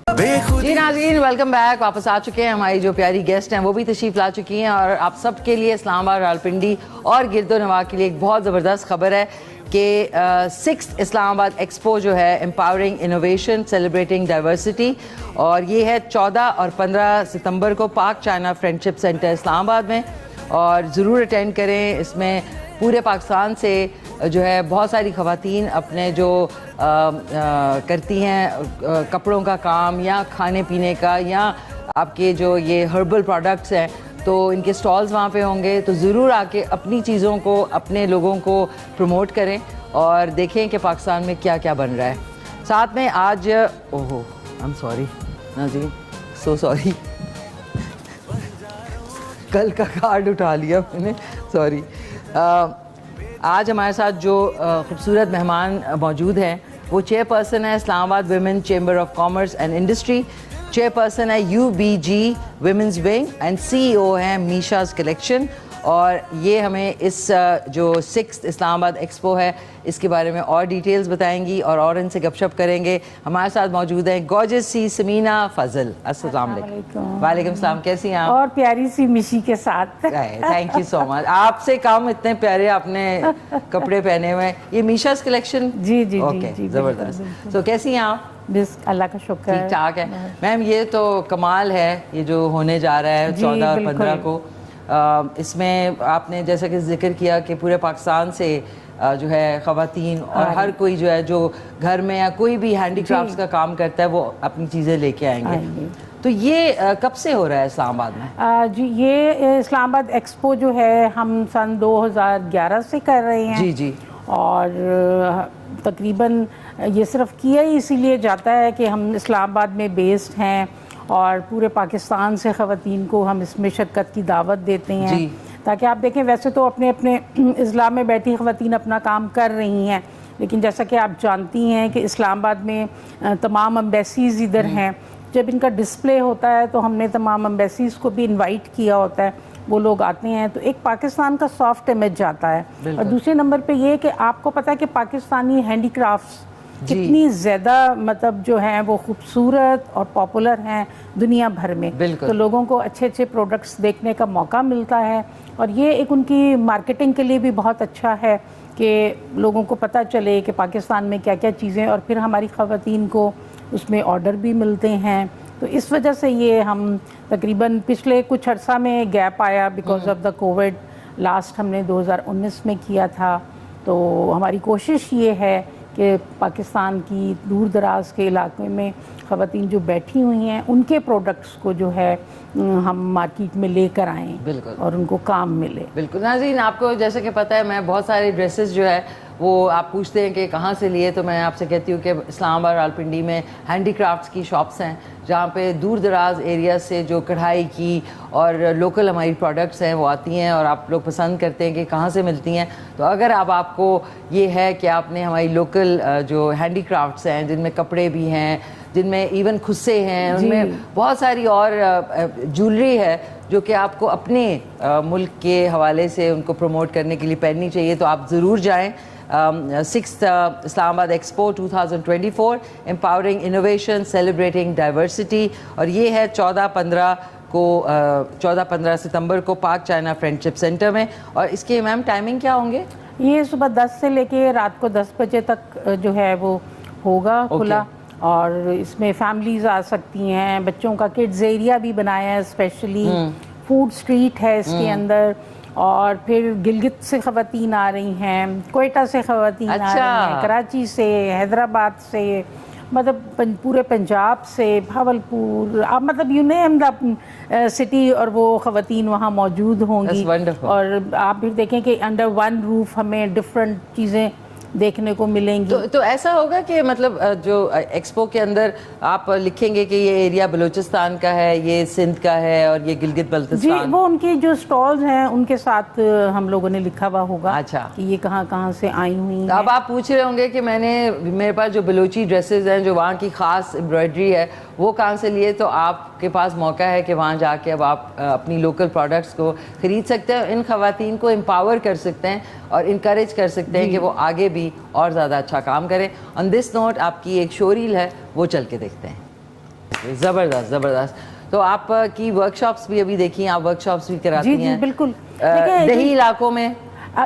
A: जी नाज़रीन, वेलकम बैक। वापस आ चुके हैं। हमारी जो प्यारी गेस्ट हैं वो भी तशरीफ़ ला चुकी हैं, और आप सब के लिए इस्लामाबाद, रावलपिंडी और गिरदोनवा के लिए एक बहुत ज़बरदस्त खबर है कि 6th इस्लामाबाद एक्सपो जो है एम्पावरिंग इनोवेशन सेलिब्रेटिंग डाइवर्सिटी, और ये है 14 और 15 सितंबर को पाक चाइना फ्रेंडशिप सेंटर इस्लामाबाद में, और ज़रूर अटेंड करें। इसमें पूरे पाकिस्तान से जो है बहुत सारी ख़वातीन अपने जो करती हैं कपड़ों का काम या खाने पीने का या आपके जो ये हर्बल प्रोडक्ट्स हैं, तो इनके स्टॉल्स वहाँ पे होंगे। तो ज़रूर आके अपनी चीज़ों को, अपने लोगों को प्रमोट करें और देखें कि पाकिस्तान में क्या क्या बन रहा है। साथ में आज, ओहो आई एम सॉरी नाज़रीन, सो सॉरी, कल का कार्ड उठा लिया मैंने, सॉरी। आज हमारे साथ जो खूबसूरत मेहमान मौजूद हैं वो चेयरपर्सन है Islamabad women chamber of commerce and industry, chairperson है UBG women's wing and CEO हैं मीशाज कलेक्शन। और ये हमें इस जो 6th इस्लामाबाद एक्सपो है इसके बारे में और डिटेल्स बताएंगी और इनसे गपशप करेंगे। हमारे साथ मौजूद हैं गॉर्जियस सी समीना फजल। अस्सलाम वालेकुम। वालेकुम सलाम, कैसी हैं आप?
F: और प्यारी सी मिशी के साथ।
A: Thank you so much. आपसे कम इतने प्यारे आपने कपड़े पहने हुए हैं। ये मीशाज कलेक्शन?
F: जी जी
A: ओके,
F: जी,
A: ज़बरदस्त। तो कैसी हैं आप?
F: बस अल्लाह का शुक्र है,
A: ठीक ठाक है। मैम ये तो कमाल है ये जो होने जा रहा है 14 और 15 को। इसमें आपने जैसा कि जिक्र किया कि पूरे पाकिस्तान से जो है ख़वातीन और हर कोई जो है जो घर में या कोई भी हैंडीक्राफ्ट्स का काम करता है वो अपनी चीज़ें लेके आएंगे। तो ये कब से हो रहा है इस्लामाबाद में?
F: जी, ये इस्लामाबाद एक्सपो जो है हम सन 2011 से कर रहे हैं।
A: जी जी।
F: और तकरीबन ये सिर्फ किया ही इसीलिए जाता है कि हम इस्लामाबाद में बेस्ड हैं और पूरे पाकिस्तान से ख़वातीन को हम इसमें शिरकत की दावत देते हैं, ताकि आप देखें वैसे तो अपने अपने इस्लाम में बैठी ख़वातीन अपना काम कर रही हैं, लेकिन जैसा कि आप जानती हैं कि इस्लामाबाद में तमाम एम्बेसीज़ इधर हैं। जब इनका डिस्प्ले होता है तो हमने तमाम एम्बेसीज़ को भी इनवाइट किया होता है, वो लोग आते हैं, तो एक पाकिस्तान का सॉफ्ट इमेज जाता है। और दूसरे नंबर पे ये कि आपको पता है कि पाकिस्तानी हैंडीक्राफ्ट्स कितनी ज़्यादा मतलब जो है वो खूबसूरत और पॉपुलर हैं दुनिया भर में।
A: बिल्कुल।
F: तो लोगों को अच्छे अच्छे प्रोडक्ट्स देखने का मौका मिलता है और ये एक उनकी मार्केटिंग के लिए भी बहुत अच्छा है कि लोगों को पता चले कि पाकिस्तान में क्या क्या चीज़ें, और फिर हमारी ख़वातीन को उसमें ऑर्डर भी मिलते हैं। तो इस वजह से ये हम तकरीबन पिछले कुछ अर्सा में गैप आया because of the Covid. Last हमने 2019 में किया था। तो हमारी कोशिश ये है कि पाकिस्तान की दूर दराज के इलाके में ख़वातीन जो बैठी हुई हैं उनके प्रोडक्ट्स को जो है हम मार्केट में लेकर आएँ
A: बिल्कुल।
F: और उनको काम मिले।
A: बिल्कुल नाज़रीन, आपको जैसे कि पता है मैं बहुत सारे ड्रेसेस जो है वो आप पूछते हैं कि कहाँ से लिए, तो मैं आपसे कहती हूँ कि इस्लामाबाद रावलपिंडी में हैंडीक्राफ्ट्स की शॉप्स हैं जहाँ पे दूर दराज एरिया से जो कढ़ाई की और लोकल हमारी प्रोडक्ट्स हैं वो आती हैं और आप लोग पसंद करते हैं कि कहाँ से मिलती हैं। तो अगर अब आपको ये है कि आपने हमारी लोकल जो हैंडीक्राफ्ट्स हैं जिनमें कपड़े भी हैं, जिनमें इवन खुस्से हैं, उनमें बहुत सारी और ज्वेलरी है जो कि आपको अपने मुल्क के हवाले से उनको प्रमोट करने के लिए पहननी चाहिए, तो आप ज़रूर जाएँ। 6th Islamabad expo 2024 empowering innovation celebrating diversity, और ये है 14-15 सितंबर को पाक चाइना फ्रेंडशिप सेंटर में। और इसके मैम टाइमिंग क्या होंगे?
F: ये सुबह 10 से लेके रात को 10 बजे तक जो है वो होगा खुला। और इसमें फैमिलीज आ सकती हैं, बच्चों का किड्स एरिया भी बनाया है स्पेशली, फूड स्ट्रीट है इसके अंदर, और फिर गिलगित से ख़वातीन आ रही हैं, कोयटा से ख़वातीन आ रही हैं, कराची से, हैदराबाद से, मतलब पूरे पंजाब से, भावलपुर, आप मतलब यू नेम द सिटी, और वो ख़वातीन वहाँ मौजूद होंगी। और आप फिर देखें कि अंडर वन रूफ हमें डिफरेंट चीज़ें देखने को मिलेंगी।
A: तो ऐसा होगा कि मतलब जो एक्सपो के अंदर आप लिखेंगे कि ये एरिया बलूचिस्तान का है, ये सिंध का है और ये गिलगित बल्तिस्तान?
F: जी, वो उनके जो स्टॉल्स हैं उनके साथ हम लोगों ने लिखा हुआ होगा।
A: अच्छा।
F: कि ये कहाँ कहाँ से आई हुई
A: तो अब आप पूछ रहे होंगे कि मेरे पास जो बलूची ड्रेसेस हैं जो वहाँ की ख़ास एम्ब्रॉयडरी है वो कहाँ से लिए, तो आपके पास मौका है कि वहाँ जाके अब आप अपनी लोकल प्रोडक्ट्स को ख़रीद सकते हैं, इन ख़वातीन को एम्पावर कर सकते हैं और इनकरेज कर सकते हैं कि वो आगे भी और ज़्यादा अच्छा काम करें। ऑन दिस नोट आपकी एक शो रील है, वो चल के देखते हैं। ज़बरदस्त ज़बरदस्त। तो आप की वर्कशॉप्स भी अभी देखी, आप वर्कशॉप्स भी कराती हैं?
F: जी बिल्कुल।
A: देही इलाकों में?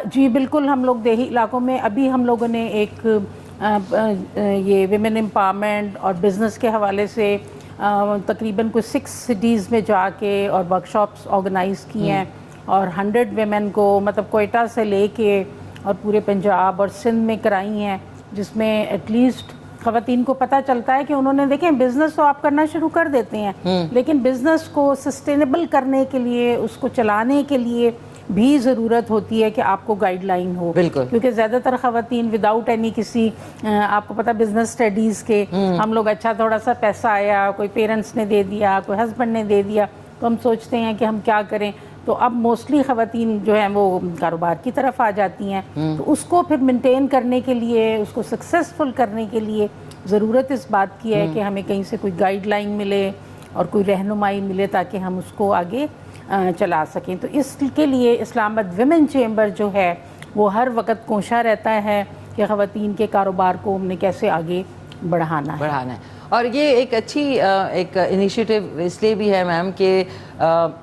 F: जी बिल्कुल, हम लोग देही इलाकों में अभी हम लोगों ने एक ये विमेन एम्पावरमेंट और बिज़नेस के हवाले से तकरीबन कुछ 6 सिटीज़ में जाके और वर्कशॉप्स ऑर्गेनाइज़ की हैं, और 100 वेमेन को मतलब कोयटा से लेके और पूरे पंजाब और सिंध में कराई हैं, जिसमें एटलीस्ट ख़वातीन को पता चलता है कि उन्होंने, देखें बिज़नेस तो आप करना शुरू कर देते हैं लेकिन बिज़नेस को सस्टेनेबल करने के लिए, उसको चलाने के लिए भी ज़रूरत होती है कि आपको गाइडलाइन हो।
A: बिल्कुल।
F: क्योंकि ज़्यादातर ख़वातीन विदाउट एनी किसी आपको पता बिज़नेस स्टडीज़ के हम लोग, अच्छा थोड़ा सा पैसा आया, कोई पेरेंट्स ने दे दिया, कोई हस्बैंड ने दे दिया, तो हम सोचते हैं कि हम क्या करें। तो अब मोस्टली ख़वातीन जो हैं वो कारोबार की तरफ आ जाती हैं। तो उसको फिर मेंटेन करने के लिए, उसको सक्सेसफुल करने के लिए ज़रूरत इस बात की है कि हमें कहीं से कोई गाइडलाइन मिले और कोई रहनुमाई मिले ताकि हम उसको आगे चला सकें। तो इसके लिए इस्लामाबाद विमेन चेंबर जो है वो हर वक्त कोशा रहता है कि ख़वातीन के कारोबार को हमने कैसे आगे बढ़ाना है।
A: और ये एक अच्छी एक इनिशिएटिव इसलिए भी है मैम कि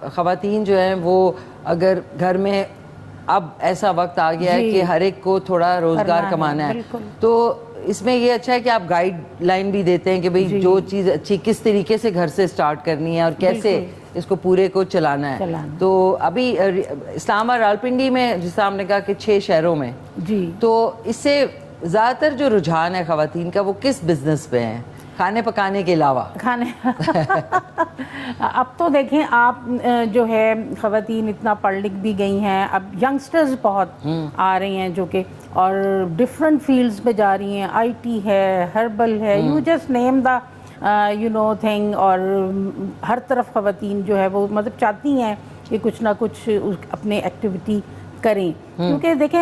A: ख़वातीन जो हैं वो अगर घर में, अब ऐसा वक्त आ गया है कि हर एक को थोड़ा रोज़गार कमाना है, तो इसमें ये अच्छा है कि आप गाइडलाइन भी देते हैं कि भाई जो चीज़ अच्छी किस तरीके से घर से स्टार्ट करनी है और कैसे इसको पूरे को चलाना है। तो अभी इस्लामाबाद रावलपिंडी में जिस तरह आपने कहा कि 6 शहरों में, तो इससे ज़्यादातर जो रुझान है ख़वातीन का वो किस बिज़नेस पे है, खाने पकाने के अलावा? खाने
F: अब तो देखें आप जो है ख़वातीन इतना पढ़ लिख भी गई हैं, अब यंगस्टर्स बहुत आ रही हैं जो कि और डिफरेंट फील्ड्स में जा रही हैं, IT है, हर्बल है, you just name the you know thing. और हर तरफ ख़वातीन जो है वो मतलब चाहती हैं कि कुछ ना कुछ अपने एक्टिविटी करें, क्योंकि देखें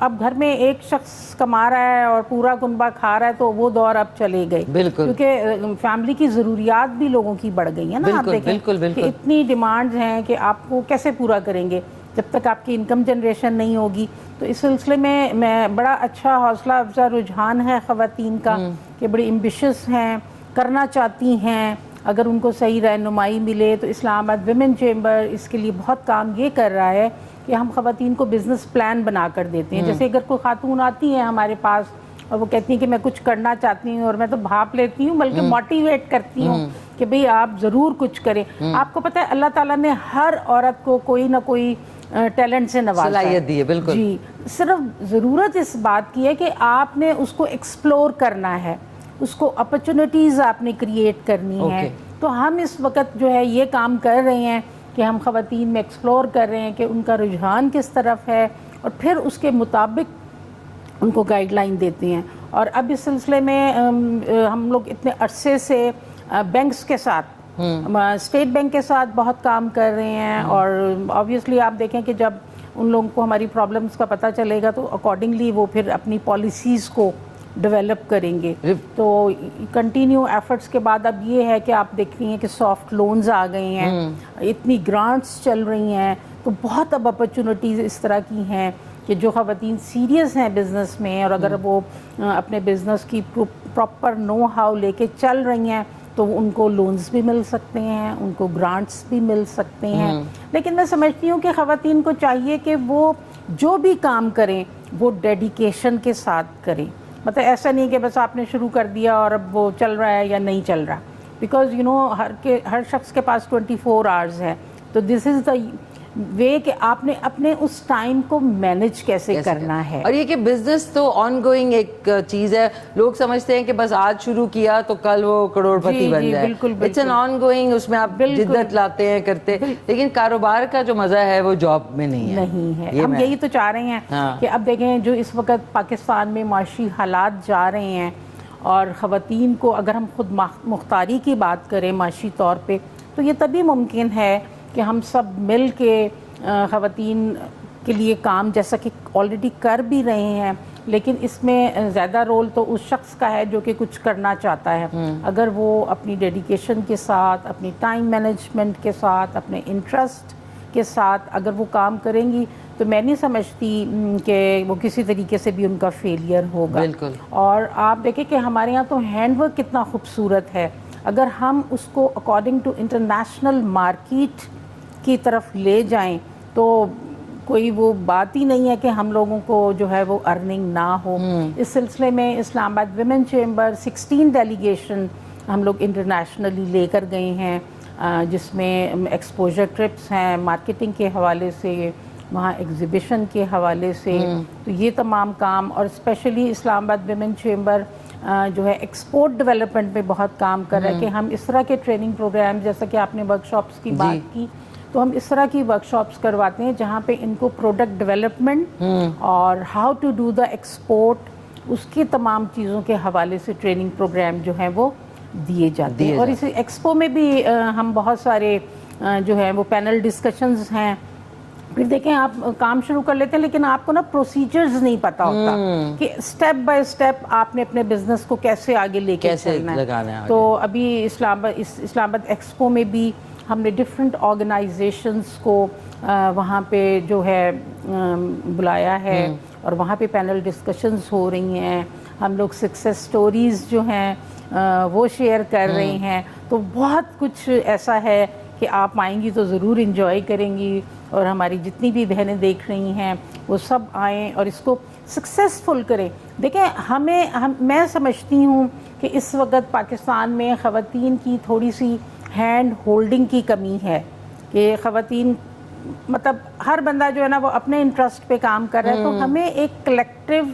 F: अब घर में एक शख्स कमा रहा है और पूरा कुनबा खा रहा है, तो वो दौर अब चले गए। क्योंकि फैमिली की ज़रूरियात भी लोगों की बढ़ गई है ना। आप देखें कि इतनी डिमांड्स हैं कि आपको कैसे पूरा करेंगे। जब तक आपकी इनकम जनरेशन नहीं होगी। तो इस सिलसिले में मैं बड़ा अच्छा हौसला अफजा रुझान है ख़वातीन का कि बड़ी एम्बिशियस हैं, करना चाहती हैं। अगर उनको सही रहनुमाई मिले तो इस्लामाबाद विमेन चेंबर इसके लिए बहुत काम ये कर रहा है कि हम ख़वातीन को बिज़नेस प्लान बना कर देते हैं। जैसे अगर कोई खातून आती है हमारे पास और वो कहती हैं कि मैं कुछ करना चाहती हूँ, और मैं तो भाप लेती हूँ बल्कि मोटिवेट करती हूँ कि भाई आप ज़रूर कुछ करें। आपको पता है अल्लाह ताला ने हर औरत को कोई ना कोई टैलेंट से नवाजा
A: सलाहियत दी है, बिल्कुल
F: जी। सिर्फ ज़रूरत इस बात की है कि आपने उसको एक्सप्लोर करना है, उसको अपॉर्चुनिटीज़ आपने क्रिएट करनी है। तो हम इस वक्त जो है ये काम कर रहे हैं कि हम ख़वातीन में एक्सप्लोर कर रहे हैं कि उनका रुझान किस तरफ है और फिर उसके मुताबिक उनको गाइडलाइन देते हैं। और अब इस सिलसिले में हम लोग इतने अरसे से बैंक्स के साथ, स्टेट बैंक के साथ बहुत काम कर रहे हैं। और ऑब्वियसली आप देखें कि जब उन लोगों को हमारी प्रॉब्लम्स का पता चलेगा तो अकॉर्डिंगली वो फिर अपनी पॉलिसीज़ को डेवलप करेंगे। तो कंटिन्यू एफर्ट्स के बाद अब ये है कि आप देख रही हैं कि सॉफ्ट लोन्स आ गए हैं, इतनी ग्रांट्स चल रही हैं। तो बहुत अब अपॉर्चुनिटीज़ इस तरह की हैं कि जो ख़वातीन सीरियस हैं बिज़नेस में और अगर वो अपने बिज़नेस की प्रॉपर नो हाउ लेके चल रही हैं तो उनको लोन्स भी मिल सकते हैं, उनको ग्रांट्स भी मिल सकते हैं। लेकिन मैं समझती हूँ कि ख़वातीन को चाहिए कि वो जो भी काम करें वो डेडिकेशन के साथ करें। मतलब ऐसा नहीं कि बस आपने शुरू कर दिया और अब वो चल रहा है या नहीं चल रहा, बिकॉज़ यू नो हर शख्स के पास 24 आवर्स है। तो दिस इज़ द वे कि आपने अपने उस टाइम को मैनेज कैसे करना है।
A: और ये कि बिजनेस तो ऑनगोइंग एक चीज है। लोग समझते हैं कि बस आज शुरू किया तो कल वो करोड़पति बन जाए। इट्स एन ऑनगोइंग, उसमें आप जिद्दत लाते हैं करते, लेकिन कारोबार का जो मजा है वो जॉब में नहीं है।
F: हम यही तो चाह रहे हैं कि अब देखें जो इस वक्त पाकिस्तान में माशी हालात जा रहे हैं और ख़वातीन को अगर हम खुद मुख्तारी की बात करें माशी तौर पे, तो ये तभी मुमकिन है कि हम सब मिल के ख़वातीन के लिए काम जैसा कि ऑलरेडी कर भी रहे हैं, लेकिन इसमें ज़्यादा रोल तो उस शख्स का है जो कि कुछ करना चाहता है। अगर वो अपनी डेडिकेशन के साथ, अपनी टाइम मैनेजमेंट के साथ, अपने इंटरेस्ट के साथ अगर वो काम करेंगी तो मैं नहीं समझती कि वो किसी तरीके से भी उनका फेलियर होगा।
A: बिल्कुल।
F: और आप देखें कि हमारे यहाँ तो हैंडवर्क कितना खूबसूरत है, अगर हम उसको अकॉर्डिंग टू इंटरनेशनल मार्केट की तरफ ले जाएं तो कोई वो बात ही नहीं है कि हम लोगों को जो है वो अर्निंग ना हो। इस सिलसिले में इस्लामाबाद विमेन चेंबर 16 डेलीगेशन हम लोग इंटरनेशनली लेकर गए हैं, जिसमें एक्सपोजर ट्रिप्स हैं, मार्केटिंग के हवाले से, वहाँ एग्ज़िबिशन के हवाले से। तो ये तमाम काम, और स्पेशली इस्लामाबाद विमेन चेंबर जो है एक्सपोर्ट डेवलपमेंट में बहुत काम कर रहा है कि हम इस तरह के ट्रेनिंग प्रोग्राम, जैसा कि आपने वर्कशॉप्स की बात की, तो हम इस तरह की वर्कशॉप्स करवाते हैं जहाँ पे इनको प्रोडक्ट डेवलपमेंट और how to do the export, उसकी तमाम चीज़ों के हवाले से ट्रेनिंग प्रोग्राम जो है वो दिए जाते हैं। और इस एक्सपो में भी हम बहुत सारे जो है वो पैनल डिस्कशंस हैं। फिर देखें आप काम शुरू कर लेते हैं लेकिन आपको ना प्रोसीजर्स नहीं पता होता कि स्टेप बाय स्टेप आपने अपने बिजनेस को कैसे आगे लेके चलना है। तो अभी इस्लामाबाद एक्सपो में भी हमने डिफरेंट ऑर्गेनाइजेशंस को वहाँ पे जो है बुलाया है और वहाँ पे पैनल डिस्कशंस हो रही हैं। हम लोग सक्सेस स्टोरीज़ जो हैं वो शेयर कर रहे हैं। तो बहुत कुछ ऐसा है कि आप आएंगी तो ज़रूर इंजॉय करेंगी, और हमारी जितनी भी बहनें देख रही हैं वो सब आएँ और इसको सक्सेसफुल करें। देखें मैं समझती हूँ कि इस वक्त पाकिस्तान में ख़वातीन की थोड़ी सी हैंड होल्डिंग की कमी है कि ख़वातीन मतलब हर बंदा जो है ना वो अपने इंटरेस्ट पे काम कर रहा है। तो हमें एक कलेक्टिव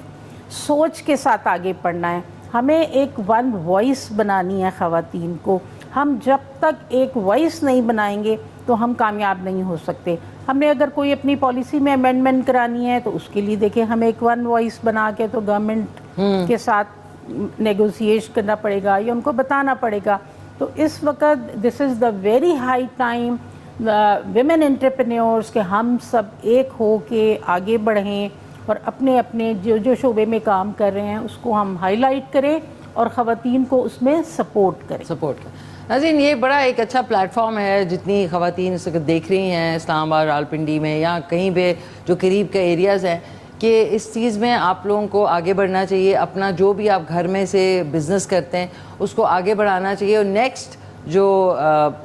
F: सोच के साथ आगे बढ़ना है, हमें एक वन वॉइस बनानी है ख़वातीन को। हम जब तक एक वॉइस नहीं बनाएंगे तो हम कामयाब नहीं हो सकते। हमने अगर कोई अपनी पॉलिसी में अमेंडमेंट करानी है तो उसके लिए देखिए हमें एक वन वॉइस बना के तो गवर्नमेंट के साथ नेगोशिएट करना पड़ेगा या उनको बताना पड़ेगा। तो इस वक्त this is the very high time women entrepreneurs के हम सब एक हो के आगे बढ़ें और अपने अपने जो शोबे में काम कर रहे हैं उसको हम हाईलाइट करें और ख़वातीन को उसमें सपोर्ट करें।
A: नाज़रीन, ये बड़ा एक अच्छा प्लेटफॉर्म है, जितनी ख़वातीन इस वक्त देख रही हैं इस्लामाबाद, रावलपिंडी में या कहीं पे जो करीब के एरियाज़ हैं, कि इस चीज़ में आप लोगों को आगे बढ़ना चाहिए। अपना जो भी आप घर में से बिज़नेस करते हैं उसको आगे बढ़ाना चाहिए। और नेक्स्ट जो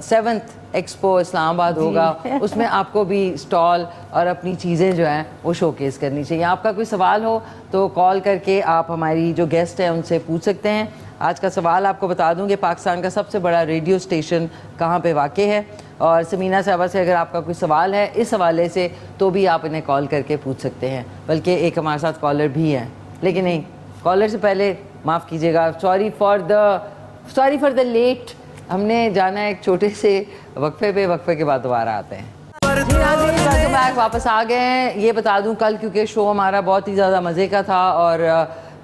A: 7th एक्सपो इस्लामाबाद होगा उसमें आपको भी स्टॉल और अपनी चीज़ें जो हैं वो शोकेस करनी चाहिए। आपका कोई सवाल हो तो कॉल करके आप हमारी जो गेस्ट हैं उनसे पूछ सकते हैं। आज का सवाल आपको बता दूं कि पाकिस्तान का सबसे बड़ा रेडियो स्टेशन कहाँ पे वाक़ है, और समीना साहबा से अगर आपका कोई सवाल है इस हवाले से तो भी आप इन्हें कॉल करके पूछ सकते हैं। बल्कि एक हमारे साथ कॉलर भी हैं, लेकिन नहीं, कॉलर से पहले माफ़ कीजिएगा, सॉरी फॉर द लेट। हमने जाना है एक छोटे से वक्फे पे, वक्फे के बाद दोबारा आते हैं। वेलकम बैक, वापस आ गए हैं। ये बता दूं कल क्योंकि शो हमारा बहुत ही ज़्यादा मज़े का था और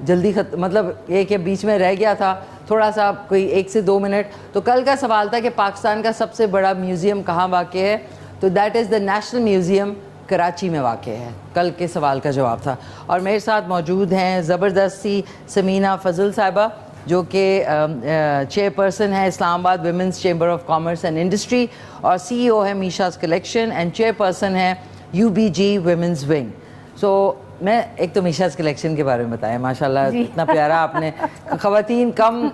A: जल्दी मतलब एक के बीच में रह गया था थोड़ा सा, कोई 1 से 2 मिनट। तो कल का सवाल था कि पाकिस्तान का सबसे बड़ा म्यूज़ियम कहाँ वाक़ है, तो that is the national museum Karachi में वाक़ है। कल के सवाल का जवाब था। और मेरे साथ मौजूद हैं ज़बरदस्त सी समीना फजल साहिबा, जो कि चेयरपर्सन है Islamabad women's chamber of commerce and industry, और CEO है मीशाज़ कलेक्शन, एंड चेयरपर्सन है UBG विमेंस विंग। सो मैं एक तो मीशाज़ कलेक्शन के बारे में बताया, माशाल्लाह इतना प्यारा आपने, ख़वातीन कम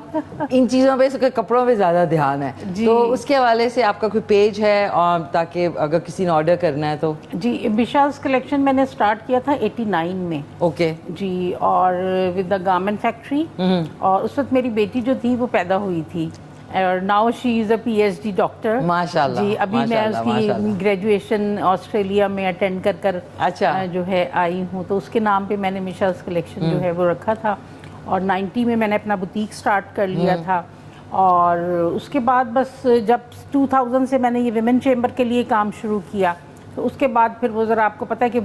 A: इन चीज़ों पे, इसके कपड़ों पे ज़्यादा ध्यान है, तो उसके हवाले से आपका कोई पेज है और ताकि अगर किसी ने ऑर्डर करना है तो। जी,
F: मीशाज़ कलेक्शन मैंने स्टार्ट किया था 89 में।
A: ओके
F: जी, और विद द गारमेंट फैक्ट्री, और उस वक्त मेरी बेटी जो थी वो पैदा हुई थी, और now she is a PhD doctor
A: माशाल्लाह।
F: जी, अभी मैं उसकी ग्रेजुएशन ऑस्ट्रेलिया में अटेंड कर
A: अच्छा
F: जो है आई हूँ, तो उसके नाम पे मैंने मीशाज़ कलेक्शन जो है वो रखा था। और 90 में मैंने अपना बुटीक स्टार्ट कर लिया था, और उसके बाद बस जब 2000 से मैंने ये विमेन चेंबर के लिए काम शुरू किया, तो उसके बाद फिर वो ज़रा, आपको पता है कि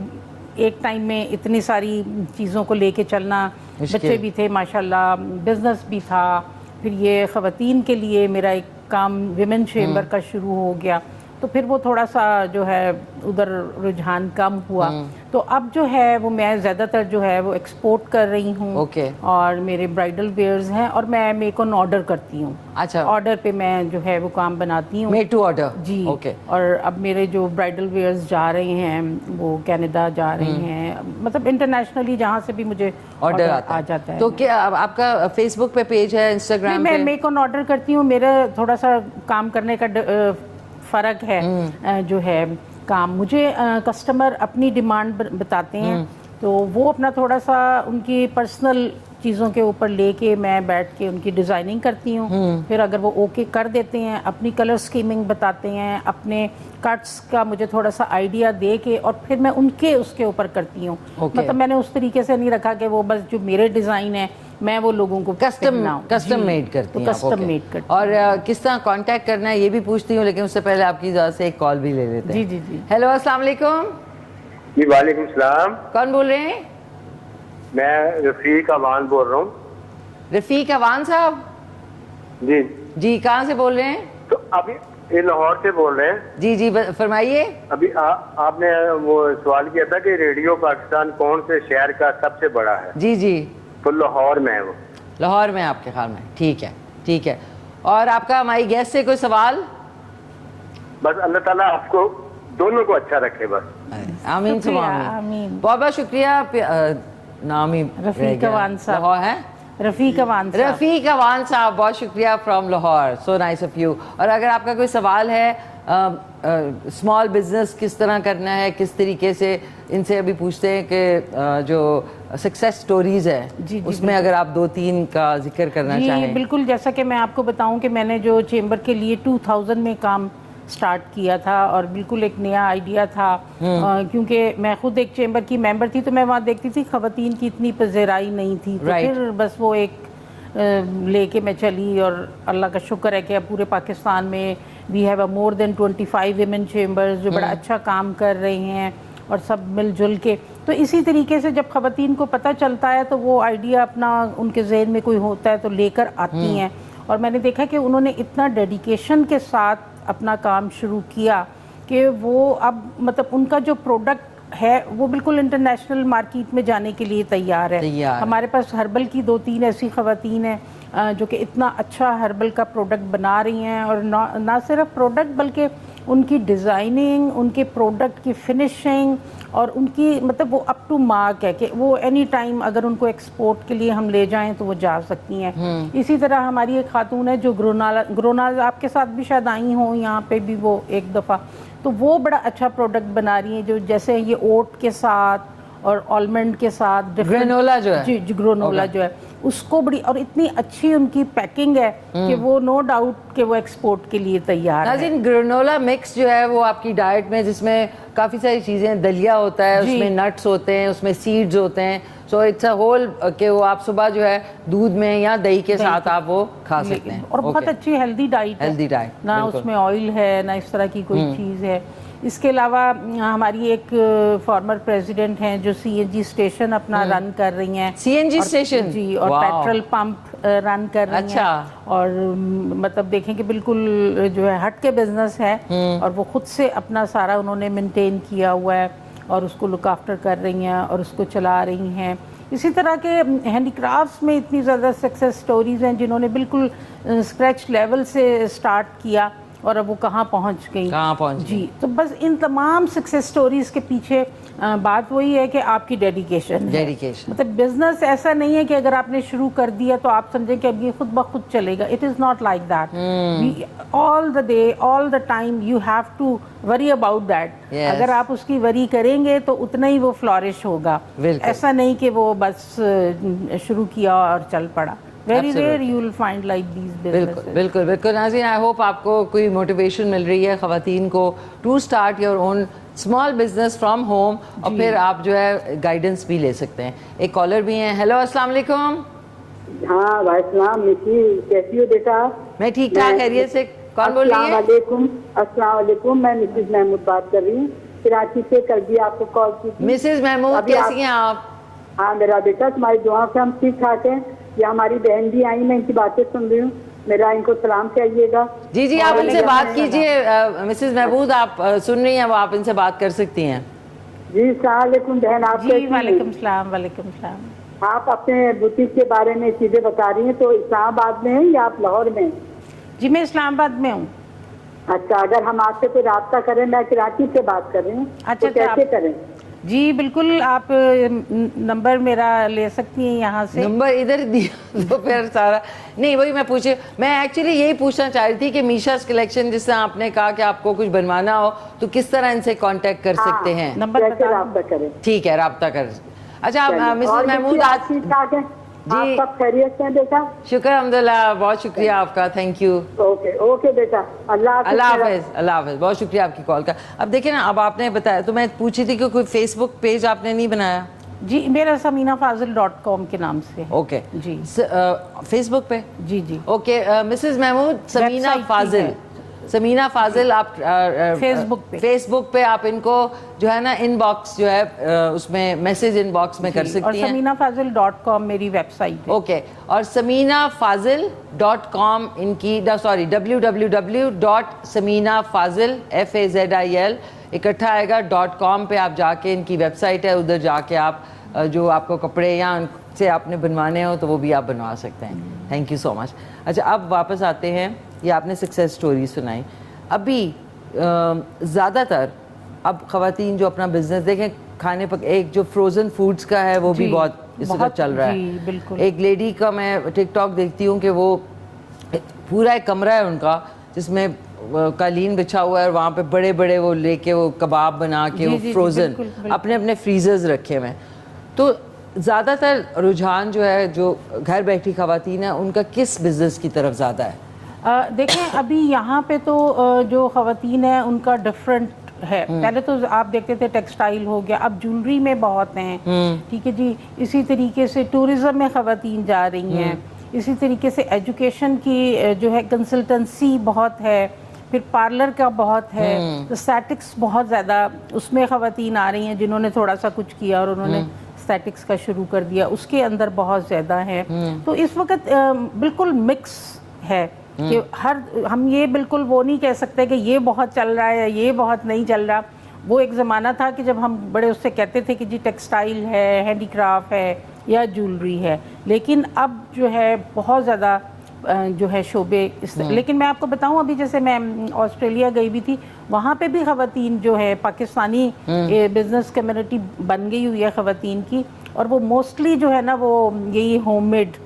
F: एक टाइम में इतनी सारी चीज़ों को लेके चलना, बच्चे भी थे माशाल्लाह, बिज़नेस भी था, फिर ये ख़वातीन के लिए मेरा एक काम विमेन चेंबर का शुरू हो गया, तो फिर वो थोड़ा सा जो है उधर रुझान कम हुआ। तो अब जो है वो मैं ज़्यादातर जो है वो एक्सपोर्ट कर रही हूँ। और मेरे ब्राइडल वेयर्स हैं और मैं मेक ऑन ऑर्डर करती हूँ।
A: अच्छा,
F: ऑर्डर पे मैं जो है वो काम बनाती हूँ,
A: मेड टू ऑर्डर।
F: जी। और अब मेरे जो ब्राइडल वेयर्स जा रहे हैं वो कनाडा जा रहे हैं, मतलब इंटरनेशनली जहाँ से भी मुझे ऑर्डर आ जाता है।
A: तो क्या आपका फेसबुक पे पेज है, इंस्टाग्राम पे?
F: मैं मेक ऑन ऑर्डर करती हूँ। मेरा थोड़ा सा काम करने का फ़र्क है जो है काम, मुझे कस्टमर अपनी डिमांड बताते हैं, तो वो अपना थोड़ा सा उनकी पर्सनल चीज़ों के ऊपर लेके मैं बैठ के उनकी डिज़ाइनिंग करती हूँ। फिर अगर वो ओके कर देते हैं, अपनी कलर स्कीमिंग बताते हैं, अपने कट्स का मुझे थोड़ा सा आइडिया दे के, और फिर मैं उनके उसके ऊपर करती हूँ। मतलब मैंने उस तरीके से नहीं रखा कि वो बस जो मेरे डिज़ाइन है मैं वो लोगों को
A: कस्टम मेड करती हैं।
F: कस्टम मेड करती।
A: और किस तरह कांटेक्ट करना है ये भी पूछती हूँ, लेकिन उससे पहले आपकी इजाज़त से एक कॉल भी ले लेते हैं।
F: जी।
A: हेलो, अस्सलाम वालेकुम।
G: जी वालेकुम सलाम।
A: कौन बोल रहे हैं?
G: मैं रफीक अवान बोल रहा हूँ।
A: रफीक अवान साहब? जी, कहाँ से बोल रहे हैं?
G: तो अभी ये लाहौर से बोल रहे हैं।
A: जी, फरमाइए।
G: अभी आपने वो सवाल किया था कि रेडियो पाकिस्तान कौन से शहर का सबसे बड़ा है।
A: जी,
G: तो लाहौर में है वो।
A: लाहौर में आपके ख्याल में? ठीक है। और आपका हमारी गेस्ट से कोई सवाल?
G: बस अल्लाह ताला आपको दोनों को अच्छा रखे, बस
A: आमीन।
F: आमीन।
A: बहुत बहुत शुक्रिया। नाम ही
F: रफीक अवान साहब
A: लाहौर है।
F: रफीक अवान साहब, बहुत शुक्रिया, from Lahore, so nice of you. और अगर आपका कोई सवाल है, स्मॉल बिजनेस किस तरह करना है, किस तरीके से, इनसे अभी पूछते हैं कि जो सक्सेस स्टोरीज है उसमें अगर आप 2-3 का जिक्र करना चाहें। बिल्कुल, जैसा कि मैं आपको बताऊं कि मैंने जो चेंबर के लिए 2000 में काम स्टार्ट किया था, और बिल्कुल एक नया आइडिया था, क्योंकि मैं खुद एक चेंबर की मेंबर थी, तो मैं वहाँ देखती थी ख़वातीन की इतनी पज़ेराई नहीं थी, तो फिर बस वो एक लेके मैं चली, और अल्लाह का शुक्र है कि अब पूरे पाकिस्तान में we have a more than 25 women chambers जो बड़ा अच्छा काम कर रहे हैं, और सब मिलजुल के। तो इसी तरीके से जब ख़वातीन को पता चलता है तो वो आइडिया अपना उनके जहन में कोई होता है तो लेकर आती हैं, और मैंने देखा कि उन्होंने इतना डेडिकेशन के साथ अपना काम शुरू किया कि वो अब मतलब उनका जो प्रोडक्ट है वो बिल्कुल इंटरनेशनल मार्केट में जाने के लिए तैयार है। हमारे पास हर्बल की 2-3 ऐसी ख़वातीन हैं जो कि इतना अच्छा हर्बल का प्रोडक्ट बना रही हैं, और ना सिर्फ प्रोडक्ट बल्कि उनकी डिज़ाइनिंग, उनके प्रोडक्ट की फिनिशिंग और उनकी मतलब वो अप टू मार्क है कि वो एनी टाइम अगर उनको एक्सपोर्ट के लिए हम ले जाएं तो वो जा सकती हैं। इसी तरह हमारी एक खातून है जो ग्रोनाल आपके साथ भी शायद आई हो यहाँ पे भी वो एक दफ़ा, तो वो बड़ा अच्छा प्रोडक्ट बना रही हैं, जो जैसे ये ओट के साथ और आलमंड के साथ
A: ग्रेनोला जो है,
F: जी ग्रेनोला जो है उसको बड़ी, और इतनी अच्छी उनकी पैकिंग है कि वो नो डाउट कि वो एक्सपोर्ट के लिए तैयार है।
A: ग्रेनोला मिक्स जो है वो आपकी डाइट में, जिसमें काफ़ी सारी चीज़ें, दलिया होता है, उसमें नट्स होते हैं, उसमें सीड्स होते हैं, सो इट्स अ होल कि वो आप सुबह जो है दूध में या दही के साथ आप वो खा सकते हैं,
F: और बहुत अच्छी हेल्दी डाइट है,
A: हेल्दी डाइट,
F: ना उसमें ऑयल है ना इस तरह की कोई चीज़ है। इसके अलावा हमारी एक फॉर्मर प्रेसिडेंट हैं जो सीएनजी स्टेशन अपना रन कर रही हैं,
A: सीएनजी स्टेशन
F: जी, और पेट्रोल पंप रन कर रही
A: अच्छा।
F: हैं, और मतलब देखें कि बिल्कुल जो है हट के बिजनेस है, और वो खुद से अपना सारा उन्होंने मेंटेन किया हुआ है और उसको लुक आफ्टर कर रही हैं और उसको चला रही हैं। इसी तरह के हैंडीक्राफ्ट्स में इतनी ज़्यादा सक्सेस स्टोरीज़ हैं जिन्होंने बिल्कुल स्क्रैच लेवल से स्टार्ट किया और अब वो कहाँ पहुँच गई जी। तो बस इन तमाम सक्सेस स्टोरीज़ के पीछे बात वही है कि आपकी डेडिकेशन मतलब बिजनेस ऐसा नहीं है कि अगर आपने शुरू कर दिया तो आप समझें कि अब ये खुद ब खुद चलेगा। It is not like that. All the day all the time you have to worry about that. अगर आप उसकी वरी करेंगे तो उतना ही वो फ्लॉरिश होगा। ऐसा नहीं कि वो बस शुरू किया और चल पड़ा। Very rare you will find like these businesses.
A: बिल्कुल बिल्कुल नाज़रीन, आई होप आपको कोई मोटिवेशन मिल रही है ख़वातीन को to start your own small business from home, और फिर आप जो है गाइडेंस भी ले सकते हैं। एक कॉलर भी हैं। हेलो, अस्सलाम वालेकुम।
H: हाँ वालेकुम, कैसी हो बेटा?
A: मैं ठीक ठाक, खैरियत से। कौन बोल रही है?
H: अस्सलाम वालेकुम, मैं मिसेज महमूद बात कर रही हूँ, कराची से। कल भी आपको कॉल की थी।
A: मिसेज महमूद, कैसी हैं आप?
H: हाँ मेरा बेटा, तुम्हारी दुआ से हम ठीक ठाक हैं। या हमारी बहन भी आई, मैं इनकी बातें सुन रही हूँ, मेरा इनको सलाम चाहिएगा।
A: जी जी, आप इनसे बात कीजिए। मिसेज महमूद आप सुन रही हैं, वो आप इनसे बात कर सकती हैं।
H: जी अस्सलाम वालेकुम बहन। आप
F: जी वालेकुम सलाम। वालेकुम सलाम।
H: आप अपने बुटीक के बारे में चीजें बता रही हैं, तो इस्लामाबाद में है या आप लाहौर में?
F: जी मैं इस्लामाबाद में हूँ।
H: अच्छा, अगर हम आपसे कोई रास्ता करें, मैं कराची से बात कर रही हूँ,
F: अच्छा,
H: तो कैसे करें?
F: जी बिल्कुल, आप नंबर मेरा ले सकती हैं यहाँ से।
A: नंबर इधर दिया तो फिर सारा नहीं, वही मैं पूछे, मैं एक्चुअली यही पूछना चाह रही थी कि मीशा's कलेक्शन, जिससे आपने कहा कि आपको कुछ बनवाना हो तो किस तरह इनसे कांटेक्ट कर सकते हैं?
F: नंबर
H: कैसे रास्ता करें?
A: ठीक है, राब्ता कर। अच्छा, आप मिसेज महमूद आज
H: ठीक ठाक है जी? सब खैरियत से बेटा?
A: शुक्र अल्हम्दुलिल्लाह, बहुत शुक्रिया आपका, थैंक यू।
H: ओके ओके बेटा, अल्लाह हाफिज़।
A: अल्लाह हाफिज़, बहुत शुक्रिया आपकी कॉल का। अब देखिए ना, अब आपने बताया तो मैं पूछी थी कि कोई फेसबुक पेज आपने नहीं बनाया?
F: जी मेरा saminafazil.com के नाम से।
A: ओके
F: जी,
A: फेसबुक पे?
F: जी जी।
A: ओके मिसेज महमूद, समीना फाजिल आप फेसबुक पे आप इनको जो है ना इनबॉक्स जो है उसमें मैसेज इनबॉक्स में कर सकती हैं।
F: saminafazil.com मेरी वेबसाइट है।
A: ओके, और saminafazil.com इनकी, सॉरी www.saminafazil FAZIL इकट्ठा आएगा .com पे आप जाके, इनकी वेबसाइट है, उधर जाके आप जो आपको कपड़े या उनसे आपने बनवाने हो तो वो भी आप बनवा सकते हैं। Thank you so much. अच्छा, अब वापस आते हैं, ये आपने सक्सेस स्टोरी सुनाई। अभी ज़्यादातर अब ख़वातीन जो अपना बिजनेस देखें, खाने पर एक जो फ्रोज़न फूड्स का है वो भी बहुत इस वक्त चल रहा है।
F: बिल्कुल।
A: एक लेडी का मैं टिकटॉक देखती हूँ कि वो पूरा एक कमरा है उनका जिसमें कालीन बिछा हुआ है और वहाँ पे बड़े बड़े वो लेके वो कबाब बना के वो फ्रोज़न अपने अपने फ्रीजर्स रखे हुए हैं। तो ज़्यादातर रुझान जो है, जो घर बैठी ख़वातीन है, उनका किस बिज़नेस की तरफ ज़्यादा है?
F: देखें, अभी यहाँ पे तो जो ख़वातीन है उनका डिफरेंट है। पहले तो आप देखते थे टेक्सटाइल हो गया, अब ज्वेलरी में बहुत हैं, ठीक है जी। इसी तरीके से टूरिज़्म में ख़वातीन जा रही हैं। इसी तरीके से एजुकेशन की जो है कंसल्टेंसी बहुत है, फिर पार्लर का बहुत है, तो स्टैटिक्स बहुत ज़्यादा उसमें ख़वातीन आ रही हैं जिन्होंने थोड़ा सा कुछ किया और उन्होंने स्टैटिक्स का शुरू कर दिया, उसके अंदर बहुत ज़्यादा है। तो इस वक्त बिल्कुल मिक्स है कि हम ये बिल्कुल वो नहीं कह सकते कि ये बहुत चल रहा है या ये बहुत नहीं चल रहा। वो एक ज़माना था कि जब हम बड़े उससे कहते थे कि जी टेक्सटाइल है, हैंडीक्राफ्ट है या ज्वेलरी है, लेकिन अब जो है बहुत ज़्यादा जो है शोबे लेकिन मैं आपको बताऊं, अभी जैसे मैं ऑस्ट्रेलिया गई भी थी, वहाँ पे भी ख़वातीन जो है पाकिस्तानी बिजनेस कम्युनिटी बन गई हुई है ख़वातीन की, और वो मोस्टली जो है ना वो यही होममेड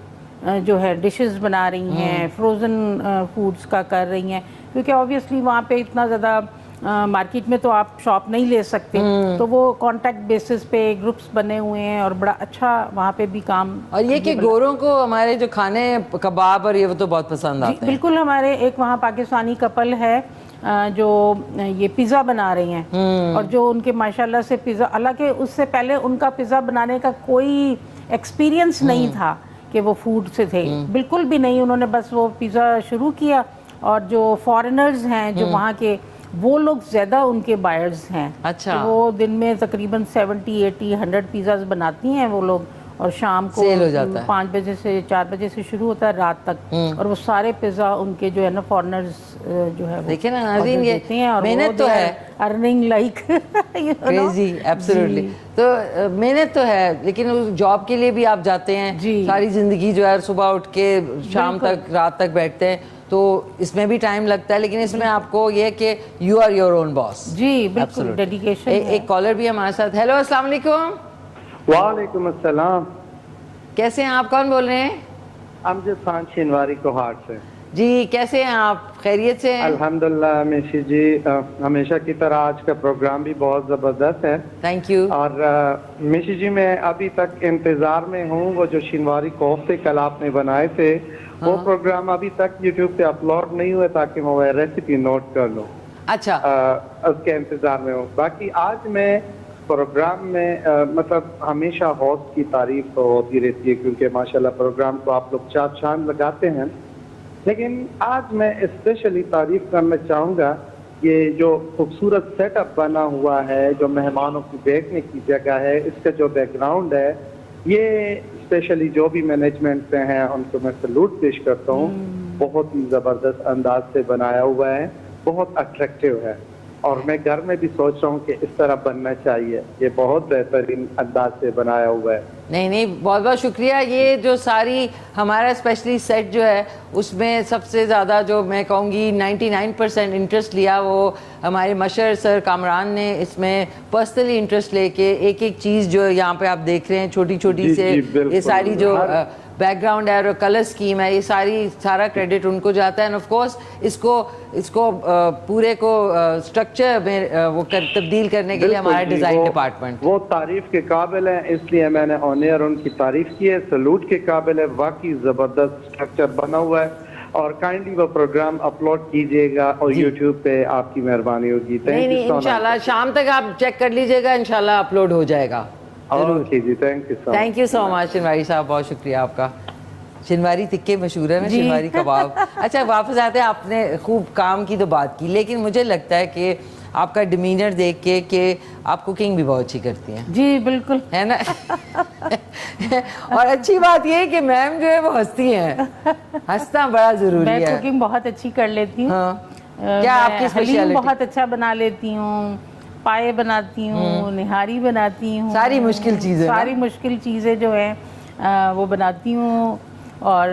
F: जो है डिशेस बना रही हैं, फ्रोज़न फूड्स का कर रही हैं, क्योंकि ऑब्वियसली वहाँ पे इतना ज़्यादा मार्केट में तो आप शॉप नहीं ले सकते, तो वो कॉन्टैक्ट बेसिस पे ग्रुप्स बने हुए हैं और बड़ा अच्छा वहाँ पे भी काम।
A: और ये कि गोरों को हमारे जो खाने कबाब और ये वो तो बहुत पसंद आते हैं।
F: बिल्कुल, हमारे एक वहाँ पाकिस्तानी कपल है जो ये पिज़्ज़ा बना रही हैं, और जो उनके माशाल्लाह से पिज़्ज़ा, हालांकि उससे पहले उनका पिज़्ज़ा बनाने का कोई एक्सपीरियंस नहीं था कि वो फूड से थे, बिल्कुल भी नहीं। उन्होंने बस वो पिज़्ज़ा शुरू किया, और जो फॉरेनर्स हैं जो वहाँ के, वो लोग ज़्यादा उनके बायर्स हैं।
A: अच्छा।
F: तो वो दिन में तकरीबन 70, 80, 100 पिज़्ज़ाज बनाती हैं वो लोग, और शाम को
A: सेल हो जाता है।
F: 5 बजे से 4 बजे से शुरू होता है रात तक, और वो सारे पिज़्ज़ा उनके जो है ना फॉरेनर्स जो है
A: देखिए ना नाज़रीन, ये
F: और
A: मेहनत तो है,
F: अर्निंग लाइक
A: क्रेजी, एब्सोल्युटली। तो मेहनत तो है, लेकिन उस जॉब के लिए भी आप जाते हैं, सारी ज़िंदगी जो है सुबह उठ के शाम तक रात तक बैठते हैं, तो इसमें भी टाइम लगता है, लेकिन इसमें आपको ये है कि you are your own boss.
F: जी बिल्कुल, डेडिकेशन।
A: एक कॉलर भी हमारे साथ। हेलो, अस्सलाम वालेकुम।
I: वालेकुम अस्सलाम।
A: कैसे हैं आप, कौन बोल रहे हैं?
I: अमजद खान शिनवारी कोहाट से।
A: जी, कैसे हैं आप, खैरियत से हैं?
I: अल्हम्दुलिल्लाह मिशी जी, हमेशा की तरह आज का प्रोग्राम भी बहुत ज़बरदस्त है।
A: Thank you.
I: और मिशी जी, मैं अभी तक इंतज़ार में हूँ, वो जो शिनवारी कोफ्ते कल आपने बनाए थे, वो प्रोग्राम अभी तक यूट्यूब पे अपलोड नहीं हुआ, ताकि मैं वो रेसिपी नोट कर लूँ।
A: अच्छा।
I: उसके इंतज़ार में हूँ। बाकी आज मैं प्रोग्राम में मतलब हमेशा होस्ट की तारीफ तो होती रहती है, क्योंकि माशाल्लाह प्रोग्राम को आप लोग चार चांद लगाते हैं, लेकिन आज मैं स्पेशली तारीफ करना चाहूँगा ये जो खूबसूरत सेटअप बना हुआ है, जो मेहमानों की बैठने की जगह है, इसका जो बैकग्राउंड है, ये स्पेशली जो भी मैनेजमेंट पे हैं उनको मैं सलूट पेश करता हूँ। बहुत ही ज़बरदस्त अंदाज से बनाया हुआ है, बहुत अट्रैक्टिव है, और मैं घर में भी सोच रहा हूँ कि इस तरह बनना चाहिए। ये बहुत बेहतरीन अंदाज से बनाया हुआ है।
A: नहीं, बहुत बहुत शुक्रिया। ये जो सारी हमारा स्पेशली सेट जो है, उसमें सबसे ज़्यादा जो मैं कहूँगी 99% इंटरेस्ट लिया वो हमारे मशर सर कामरान ने। इसमें पर्सनली इंटरेस्ट लेके एक एक चीज़ जो यहाँ पे आप देख रहे हैं, छोटी छोटी से ये सारी जो बैकग्राउंड है और कलर स्कीम है, ये सारा क्रेडिट उनको जाता है। एंड ऑफ कोर्स इसको पूरे को स्ट्रक्चर में वो तब्दील करने के लिए हमारा डिज़ाइन डिपार्टमेंट
I: वो तारीफ के काबिल है, इसलिए मैंने ऑन एयर उनकी तारीफ की है। सलूट के काबिल है, वाकई ज़बरदस्त स्ट्रक्चर बना हुआ है, और काइंडली वो प्रोग्राम अपलोड कीजिएगा और यूट्यूब पे आपकी मेहरबानी होगी।
A: नहीं, इंशाल्लाह शाम तक आप चेक कर लीजिएगा, इंशाल्लाह अपलोड हो जाएगा। Thank you so much Shinwari साहब, बहुत शुक्रिया आपका। शिनवारी तिक्के मशहूर है ना, शिनवारी कबाब। अच्छा, वापस आते हैं, आपने खूब काम की तो बात की, लेकिन मुझे लगता है कि आपका डिमीनर देख के कि आप कुकिंग भी बहुत अच्छी करती हैं।
F: जी बिल्कुल,
A: है ना। और अच्छी बात ये है कि मैम जो है वो हंसती हैं, हंसना बड़ा ज़रूरी है।
F: मैं कुकिंग बहुत अच्छी कर लेती हूँ।
A: क्या आपकी स्पेशलिटी?
F: बहुत अच्छा बना लेती हूँ, पाए बनाती हूँ, निहारी बनाती हूँ,
A: सारी मुश्किल
F: चीज़ें जो हैं वो बनाती हूँ, और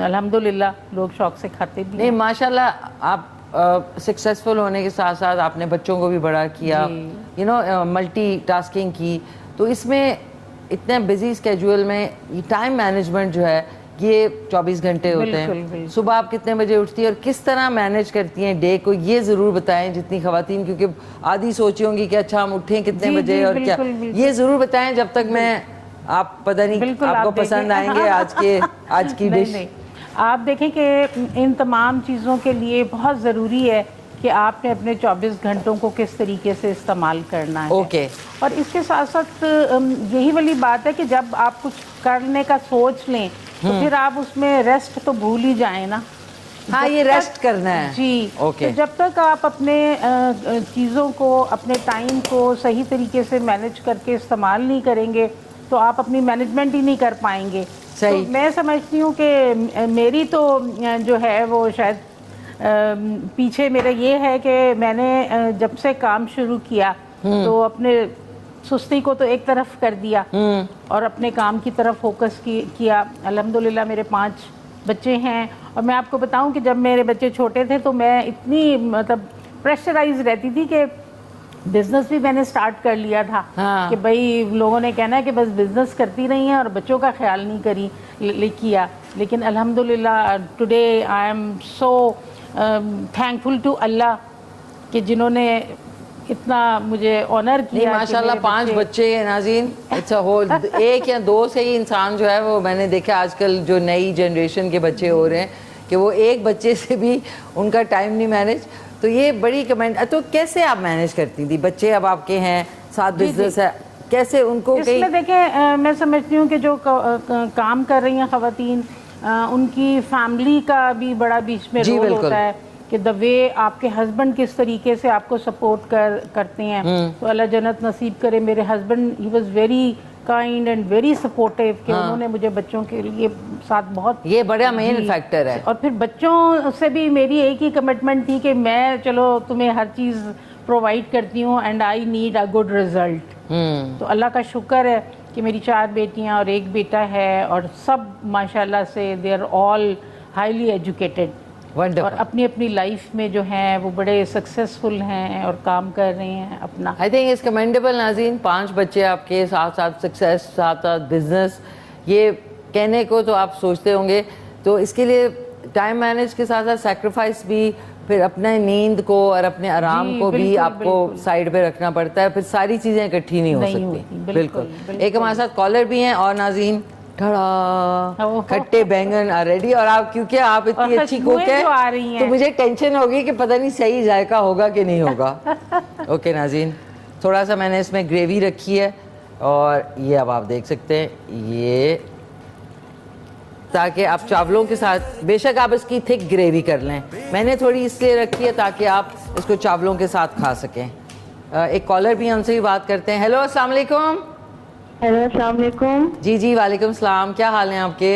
F: अल्हम्दुलिल्लाह लोग शौक से खाते भी।
A: नहीं, माशाल्लाह आप सक्सेसफुल होने के साथ साथ आपने बच्चों को भी बड़ा किया, यू नो, मल्टी टास्किंग की। तो इसमें इतने बिजी स्केड्यूल में टाइम मैनेजमेंट जो है ये 24 घंटे होते हैं। सुबह आप कितने बजे उठती हैं और किस तरह मैनेज करती हैं डे को, ये ज़रूर बताएं जितनी ख़वातीन, क्योंकि आधी सोची होंगी कि अच्छा हम उठें कितने बजे और क्या, ये ज़रूर बताएं। जब तक मैं आप पता नहीं आपको पसंद आएंगे आज की डिश।
F: आप देखें कि इन तमाम चीज़ों के लिए बहुत ज़रूरी है कि आपने अपने 24 घंटों को किस तरीके से इस्तेमाल करना है।
A: ओके।
F: और इसके साथ साथ यही वाली बात है कि जब आप कुछ करने का सोच लें तो फिर आप उसमें रेस्ट तो भूल ही जाए ना।
A: हाँ, ये रेस्ट करना है
F: जी।
A: ओके।
F: तो जब तक आप अपने चीज़ों को, अपने टाइम को सही तरीके से मैनेज करके इस्तेमाल नहीं करेंगे तो आप अपनी मैनेजमेंट ही नहीं कर पाएंगे।
A: सही।
F: तो मैं समझती हूँ कि मेरी तो जो है वो शायद पीछे मेरा ये है कि मैंने जब से काम शुरू किया तो अपने सुस्ती को तो एक तरफ कर दिया और अपने काम की तरफ फोकस किया। अल्हम्दुलिल्लाह मेरे 5 बच्चे हैं और मैं आपको बताऊं कि जब मेरे बच्चे छोटे थे तो मैं इतनी मतलब प्रेशराइज रहती थी कि बिजनेस भी मैंने स्टार्ट कर लिया था। कि भाई लोगों ने कहना है कि बस बिजनेस करती रही हैं और बच्चों का ख्याल नहीं किया। लेकिन अल्हम्दुलिल्लाह today I am so thankful to Allah कि जिन्होंने इतना मुझे ऑनर किया।
A: माशाल्लाह 5 बच्चे हैं नाज़रीन। अच्छा हो एक या 2 से ही इंसान जो है वो मैंने देखा आजकल जो नई जनरेशन के बच्चे हो रहे हैं कि वो एक बच्चे से भी उनका टाइम नहीं मैनेज। तो ये बड़ी कमेंट। तो कैसे आप मैनेज करती थी? बच्चे अब आपके हैं, साथ बिजनेस है, कैसे उनको?
F: इसमें देखें मैं समझती हूँ कि जो काम कर रही हैं ख़वातीन उनकी फैमिली का भी बड़ा बीच में रोल होता है कि द वे आपके हस्बैंड किस तरीके से आपको सपोर्ट करते हैं। तो अल्लाह जन्नत नसीब करे। मेरे husband he was very kind and very supportive कि उन्होंने मुझे बच्चों के लिए साथ बहुत,
A: ये बड़ा मेन फैक्टर है।
F: और फिर बच्चों से भी मेरी एक ही कमिटमेंट थी कि मैं चलो तुम्हें हर चीज़ प्रोवाइड करती हूँ and I need a good result. तो अल्लाह का शुक्र है कि मेरी 4 बेटियाँ और 1 बेटा है और सब माशाल्लाह से they are all highly educated और अपनी अपनी लाइफ में जो हैं वो बड़े सक्सेसफुल हैं और काम कर रहे हैं अपना।
A: आई थिंक इट्स कमेंडेबल नाज़रीन। 5 बच्चे आपके, साथ साथ सक्सेस, साथ साथ बिजनेस, ये कहने को तो आप सोचते होंगे। तो इसके लिए टाइम मैनेज के साथ साथ सेक्रीफाइस भी, फिर अपने नींद को और अपने आराम को भी आपको साइड पे रखना पड़ता है। फिर सारी चीज़ें इकट्ठी नहीं हो सकती। बिल्कुल। एक हमारे साथ कॉलर भी हैं और नाज़रीन खट्टे बैंगन आ रेडी। और आप क्योंकि आप इतनी अच्छी कुक है तो मुझे टेंशन होगी कि पता नहीं सही जायका होगा कि नहीं होगा। ओके नाज़रीन, थोड़ा सा मैंने इसमें ग्रेवी रखी है और ये अब आप देख सकते हैं ये, ताकि आप चावलों के साथ, बेशक आप इसकी थिक ग्रेवी कर लें, मैंने थोड़ी इसलिए रखी है ताकि आप इसको चावलों के साथ खा सकें। एक कॉलर भी हमसे भी बात करते हैं। हेलो, अस्सलाम वालेकुम।
J: हेलो, अस्सलाम वालेकुम।
A: जी जी, वालेकुम सलाम। क्या हाल है आपके?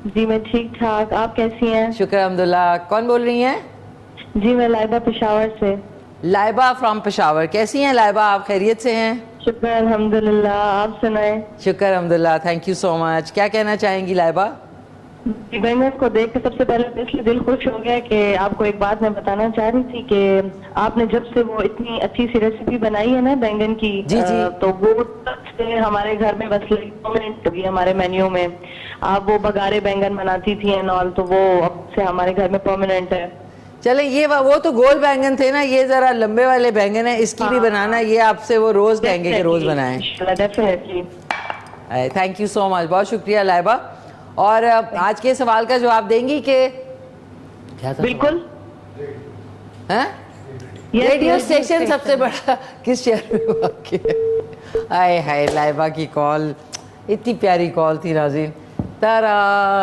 J: जी मैं ठीक ठाक, आप कैसी हैं?
A: शुक्र अल्हम्दुलिल्लाह। कौन बोल रही हैं?
J: जी मैं लाइबा पेशावर से।
A: लाइबा फ्रॉम पेशावर। कैसी हैं लाइबा, आप खैरियत से हैं?
J: शुक्र अल्हम्दुलिल्लाह, आप सुनाएं?
A: शुक्र अल्हम्दुलिल्लाह, थैंक यू सो मच। क्या कहना चाहेंगी लाइबा?
J: बैंगन को देख के सबसे पहले इसलिए दिल खुश हो गया कि आपको एक बात मैं बताना चाह रही थी कि आपने जब से वो इतनी अच्छी सी रेसिपी बनाई है ना बैंगन की,
A: जी जी।
J: तो वो तब से हमारे घर में बस परमानेंट होगी हमारे मेन्यू में। आप वो बगारे बैंगन बनाती थी एंड ऑल, तो वो अब से हमारे घर में परमानेंट है।
A: चले, ये वो तो गोल बैंगन थे ना, ये जरा लंबे वाले बैंगन है, इसकी भी बनाना। ये आपसे वो रोज कहेंगे कि रोज बनाएं।
J: Definitely.
A: Thank you so much, बहुत शुक्रिया लाइबा। और आज के सवाल का जवाब देंगी कि क्या था?
J: बिल्कुल।
A: हैं? रेडियो स्टेशन सबसे बड़ा किस शहर में वाक़ है? हाय हाय, लाइबा की कॉल, इतनी प्यारी कॉल थी नाज़रीन। तारा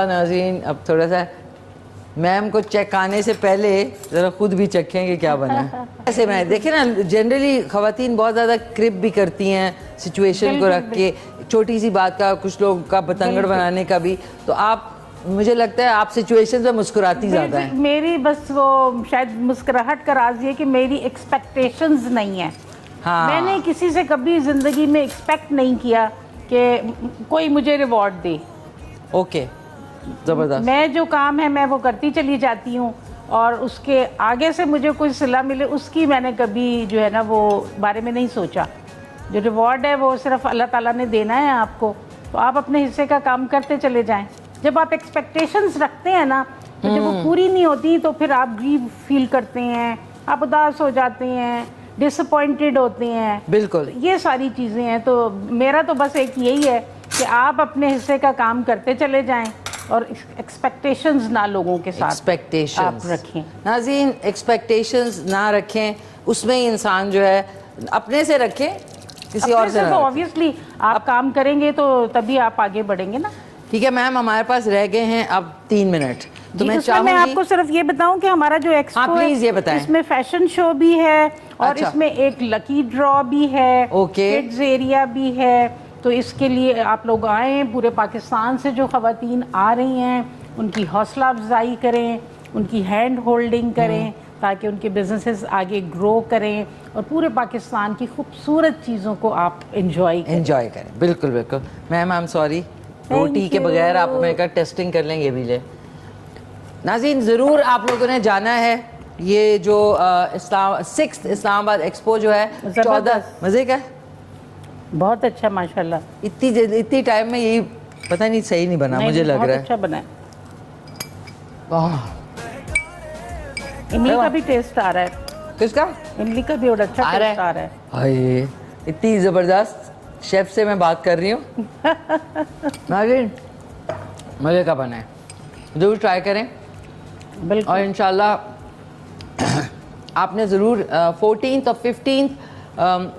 A: नाज़रीन, अब थोड़ा सा मैम को चेक आने से पहले ज़रा खुद भी चखेंगे क्या बना है। ऐसे मैं देखे ना, जनरली ख़वातीन बहुत ज़्यादा क्रिप भी करती हैं सिचुएशन को रख के, छोटी सी बात का कुछ लोग का पतंगड़ बनाने का भी। तो आप, मुझे लगता है आप सिचुएशन में मुस्कुराती ज़्यादा है।
F: मेरी बस वो शायद मुस्कुराहट का राज ये कि मेरी एक्सपेक्टेशंस नहीं है। हाँ। मैंने किसी से कभी ज़िंदगी में एक्सपेक्ट नहीं किया कि कोई मुझे रिवॉर्ड दे।
A: ओके, ज़बरदस्त।
F: मैं जो काम है मैं वो करती चली जाती हूँ और उसके आगे से मुझे कोई सिला मिले उसकी मैंने कभी जो है ना वो बारे में नहीं सोचा। जो रिवॉर्ड है वो सिर्फ अल्लाह ताला ने देना है आपको, तो आप अपने हिस्से का काम करते चले जाएं। जब आप एक्सपेक्टेशंस रखते हैं ना, तो जब वो पूरी नहीं होती तो फिर आप ग्रीव फील करते हैं, आप उदास हो जाते हैं, डिसअपॉइंटेड होते हैं।
A: बिल्कुल,
F: ये सारी चीज़ें हैं। तो मेरा तो बस एक यही है कि आप अपने हिस्से का काम करते चले जाएं और एक्सपेक्टेशंस ना लोगों के साथ
A: एक्सपेक्टेशंस
F: आप रखें।
A: नाज़रीन, एक्सपेक्टेशंस ना रखें, उसमें ही इंसान जो है अपने से रखें, किसी और से ना।
F: तो ऑब्वियसली आप काम करेंगे तो तभी आप आगे बढ़ेंगे ना।
A: ठीक है मैम, हमारे पास रह गए हैं अब 3 मिनट, तो मैं चाहूंगी
F: मैं आपको सिर्फ ये बताऊं कि हमारा जो एक्सपो है,
A: प्लीज ये बताएं।
F: इसमें फैशन शो भी है और
A: अच्छा।
F: इसमें एक लकी ड्रॉ भी है,
A: ओके,
F: किड्स एरिया भी है। तो इसके लिए आप लोग आएँ, पूरे पाकिस्तान से जो ख़वातीन आ रही हैं उनकी हौसला अफजाई करें उनकी हैंड होल्डिंग करें ताकि उनके बिजनेसेस आगे ग्रो करें और पूरे पाकिस्तान की खूबसूरत चीज़ों को आप
A: एंजॉय करें। बिल्कुल बिल्कुल मैम, आई एम सॉरी, रोटी के बगैर आप मेरे का टेस्टिंग कर लेंगे भी ले। नाज़रीन, ज़रूर आप लोगों ने जाना है ये जो इस्लामाबाद एक्सपो जो है 14 मज़े का है,
F: बहुत अच्छा माशाल्लाह।
A: इतनी टाइम में यही पता नहीं सही नहीं बना, मुझे लग रहा है
F: अच्छा बना है। इमली का भी टेस्ट आ रहा है।
A: किसका?
F: इमली का भी और अच्छा टेस्ट आ रहा है।
A: हाय, इतनी ज़बरदस्त शेफ से मैं बात कर रही हूँ। नाज़रीन, मज़े का बना है, ज़रूर ट्राई करें।
F: बिल्कुल।
A: और इंशाल्लाह आपने ज़रूर 14 और 15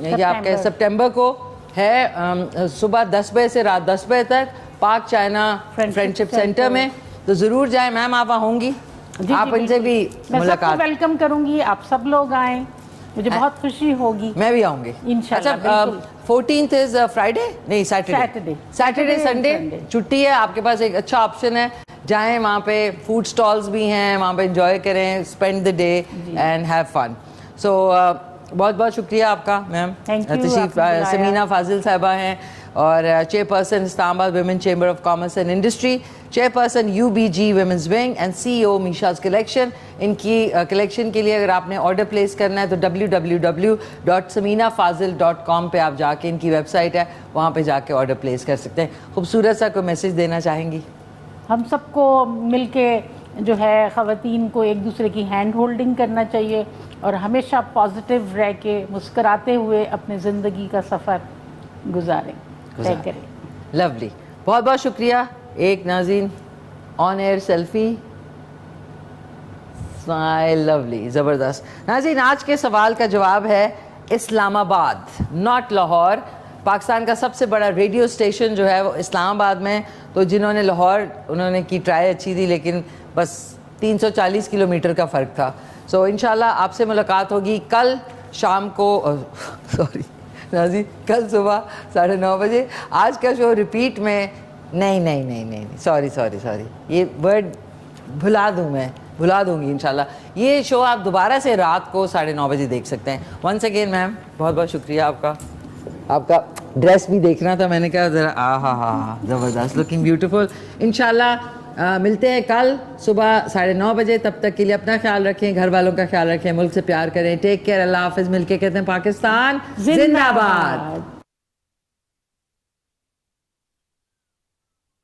A: ये आपके सितंबर को है सुबह 10 बजे से रात 10 बजे तक पाक चाइना फ्रेंडशिप सेंटर में, तो ज़रूर जाएं। मैम आप वहाँ होंगी? आप इनसे भी मुलाकात।
F: मैं वेलकम करूँगी, आप सब लोग आएँ, मुझे बहुत खुशी होगी।
A: मैं भी आऊँगी
F: इंशाल्लाह।
A: अच्छा, 14th इज फ्राइडे नहीं सैटरडे संडे छुट्टी है, आपके पास एक अच्छा ऑप्शन है, जाएं वहाँ पे फूड स्टॉल्स भी हैं, वहाँ पे एंजॉय करें, spend the day and have fun. So बहुत बहुत शुक्रिया आपका मैम। तशरीफ समीना फाजिल साहिबा हैं और chairperson Islamabad women chamber of commerce and industry, chairperson UBG women's wing and CEO Meesha's collection. इनकी कलेक्शन के लिए अगर आपने ऑर्डर प्लेस करना है तो www.saminafazil.com पे आप जाके, इनकी वेबसाइट है, वहाँ पे जाके ऑर्डर प्लेस कर सकते हैं। खूबसूरत सा कोई मैसेज देना चाहेंगी?
F: हम सबको मिलके जो है ख़वातीन को एक दूसरे की हैंड होल्डिंग करना चाहिए और हमेशा पॉजिटिव रह के मुस्कराते हुए अपने ज़िंदगी का सफ़र गुजारें, तय करें।
A: लवली, बहुत बहुत शुक्रिया। एक नाज़रीन on air selfie, smile, lovely, ज़बरदस्त। नाज़रीन, आज के सवाल का जवाब है इस्लामाबाद, नॉट लाहौर। पाकिस्तान का सबसे बड़ा रेडियो स्टेशन जो है वो इस्लामाबाद में, तो जिन्होंने लाहौर उन्होंने की ट्राई अच्छी थी, लेकिन बस 340 किलोमीटर का फ़र्क था। सो इंशाल्लाह आपसे मुलाकात होगी कल शाम को, सॉरी नाज़रीन, कल सुबह 9:30 बजे। आज का शो रिपीट में नहीं, सॉरी, ये वर्ड भुला दूंगी इंशाल्लाह। ये शो आप दोबारा से रात को 9:30 बजे देख सकते हैं। वंस अगेन मैम, बहुत बहुत शुक्रिया आपका। आपका ड्रेस भी देखना था, मैंने कहा ज़रा हाँ ज़बरदस्त, लुकिंग ब्यूटीफुल। इंशाल्लाह मिलते हैं कल सुबह 9:30 बजे। तब तक के लिए अपना ख्याल रखें, घर वालों का ख्याल रखें, मुल्क से प्यार करें। टेक केयर, अल्लाह हाफिज़। मिलके कहते हैं पाकिस्तान जिंदाबाद।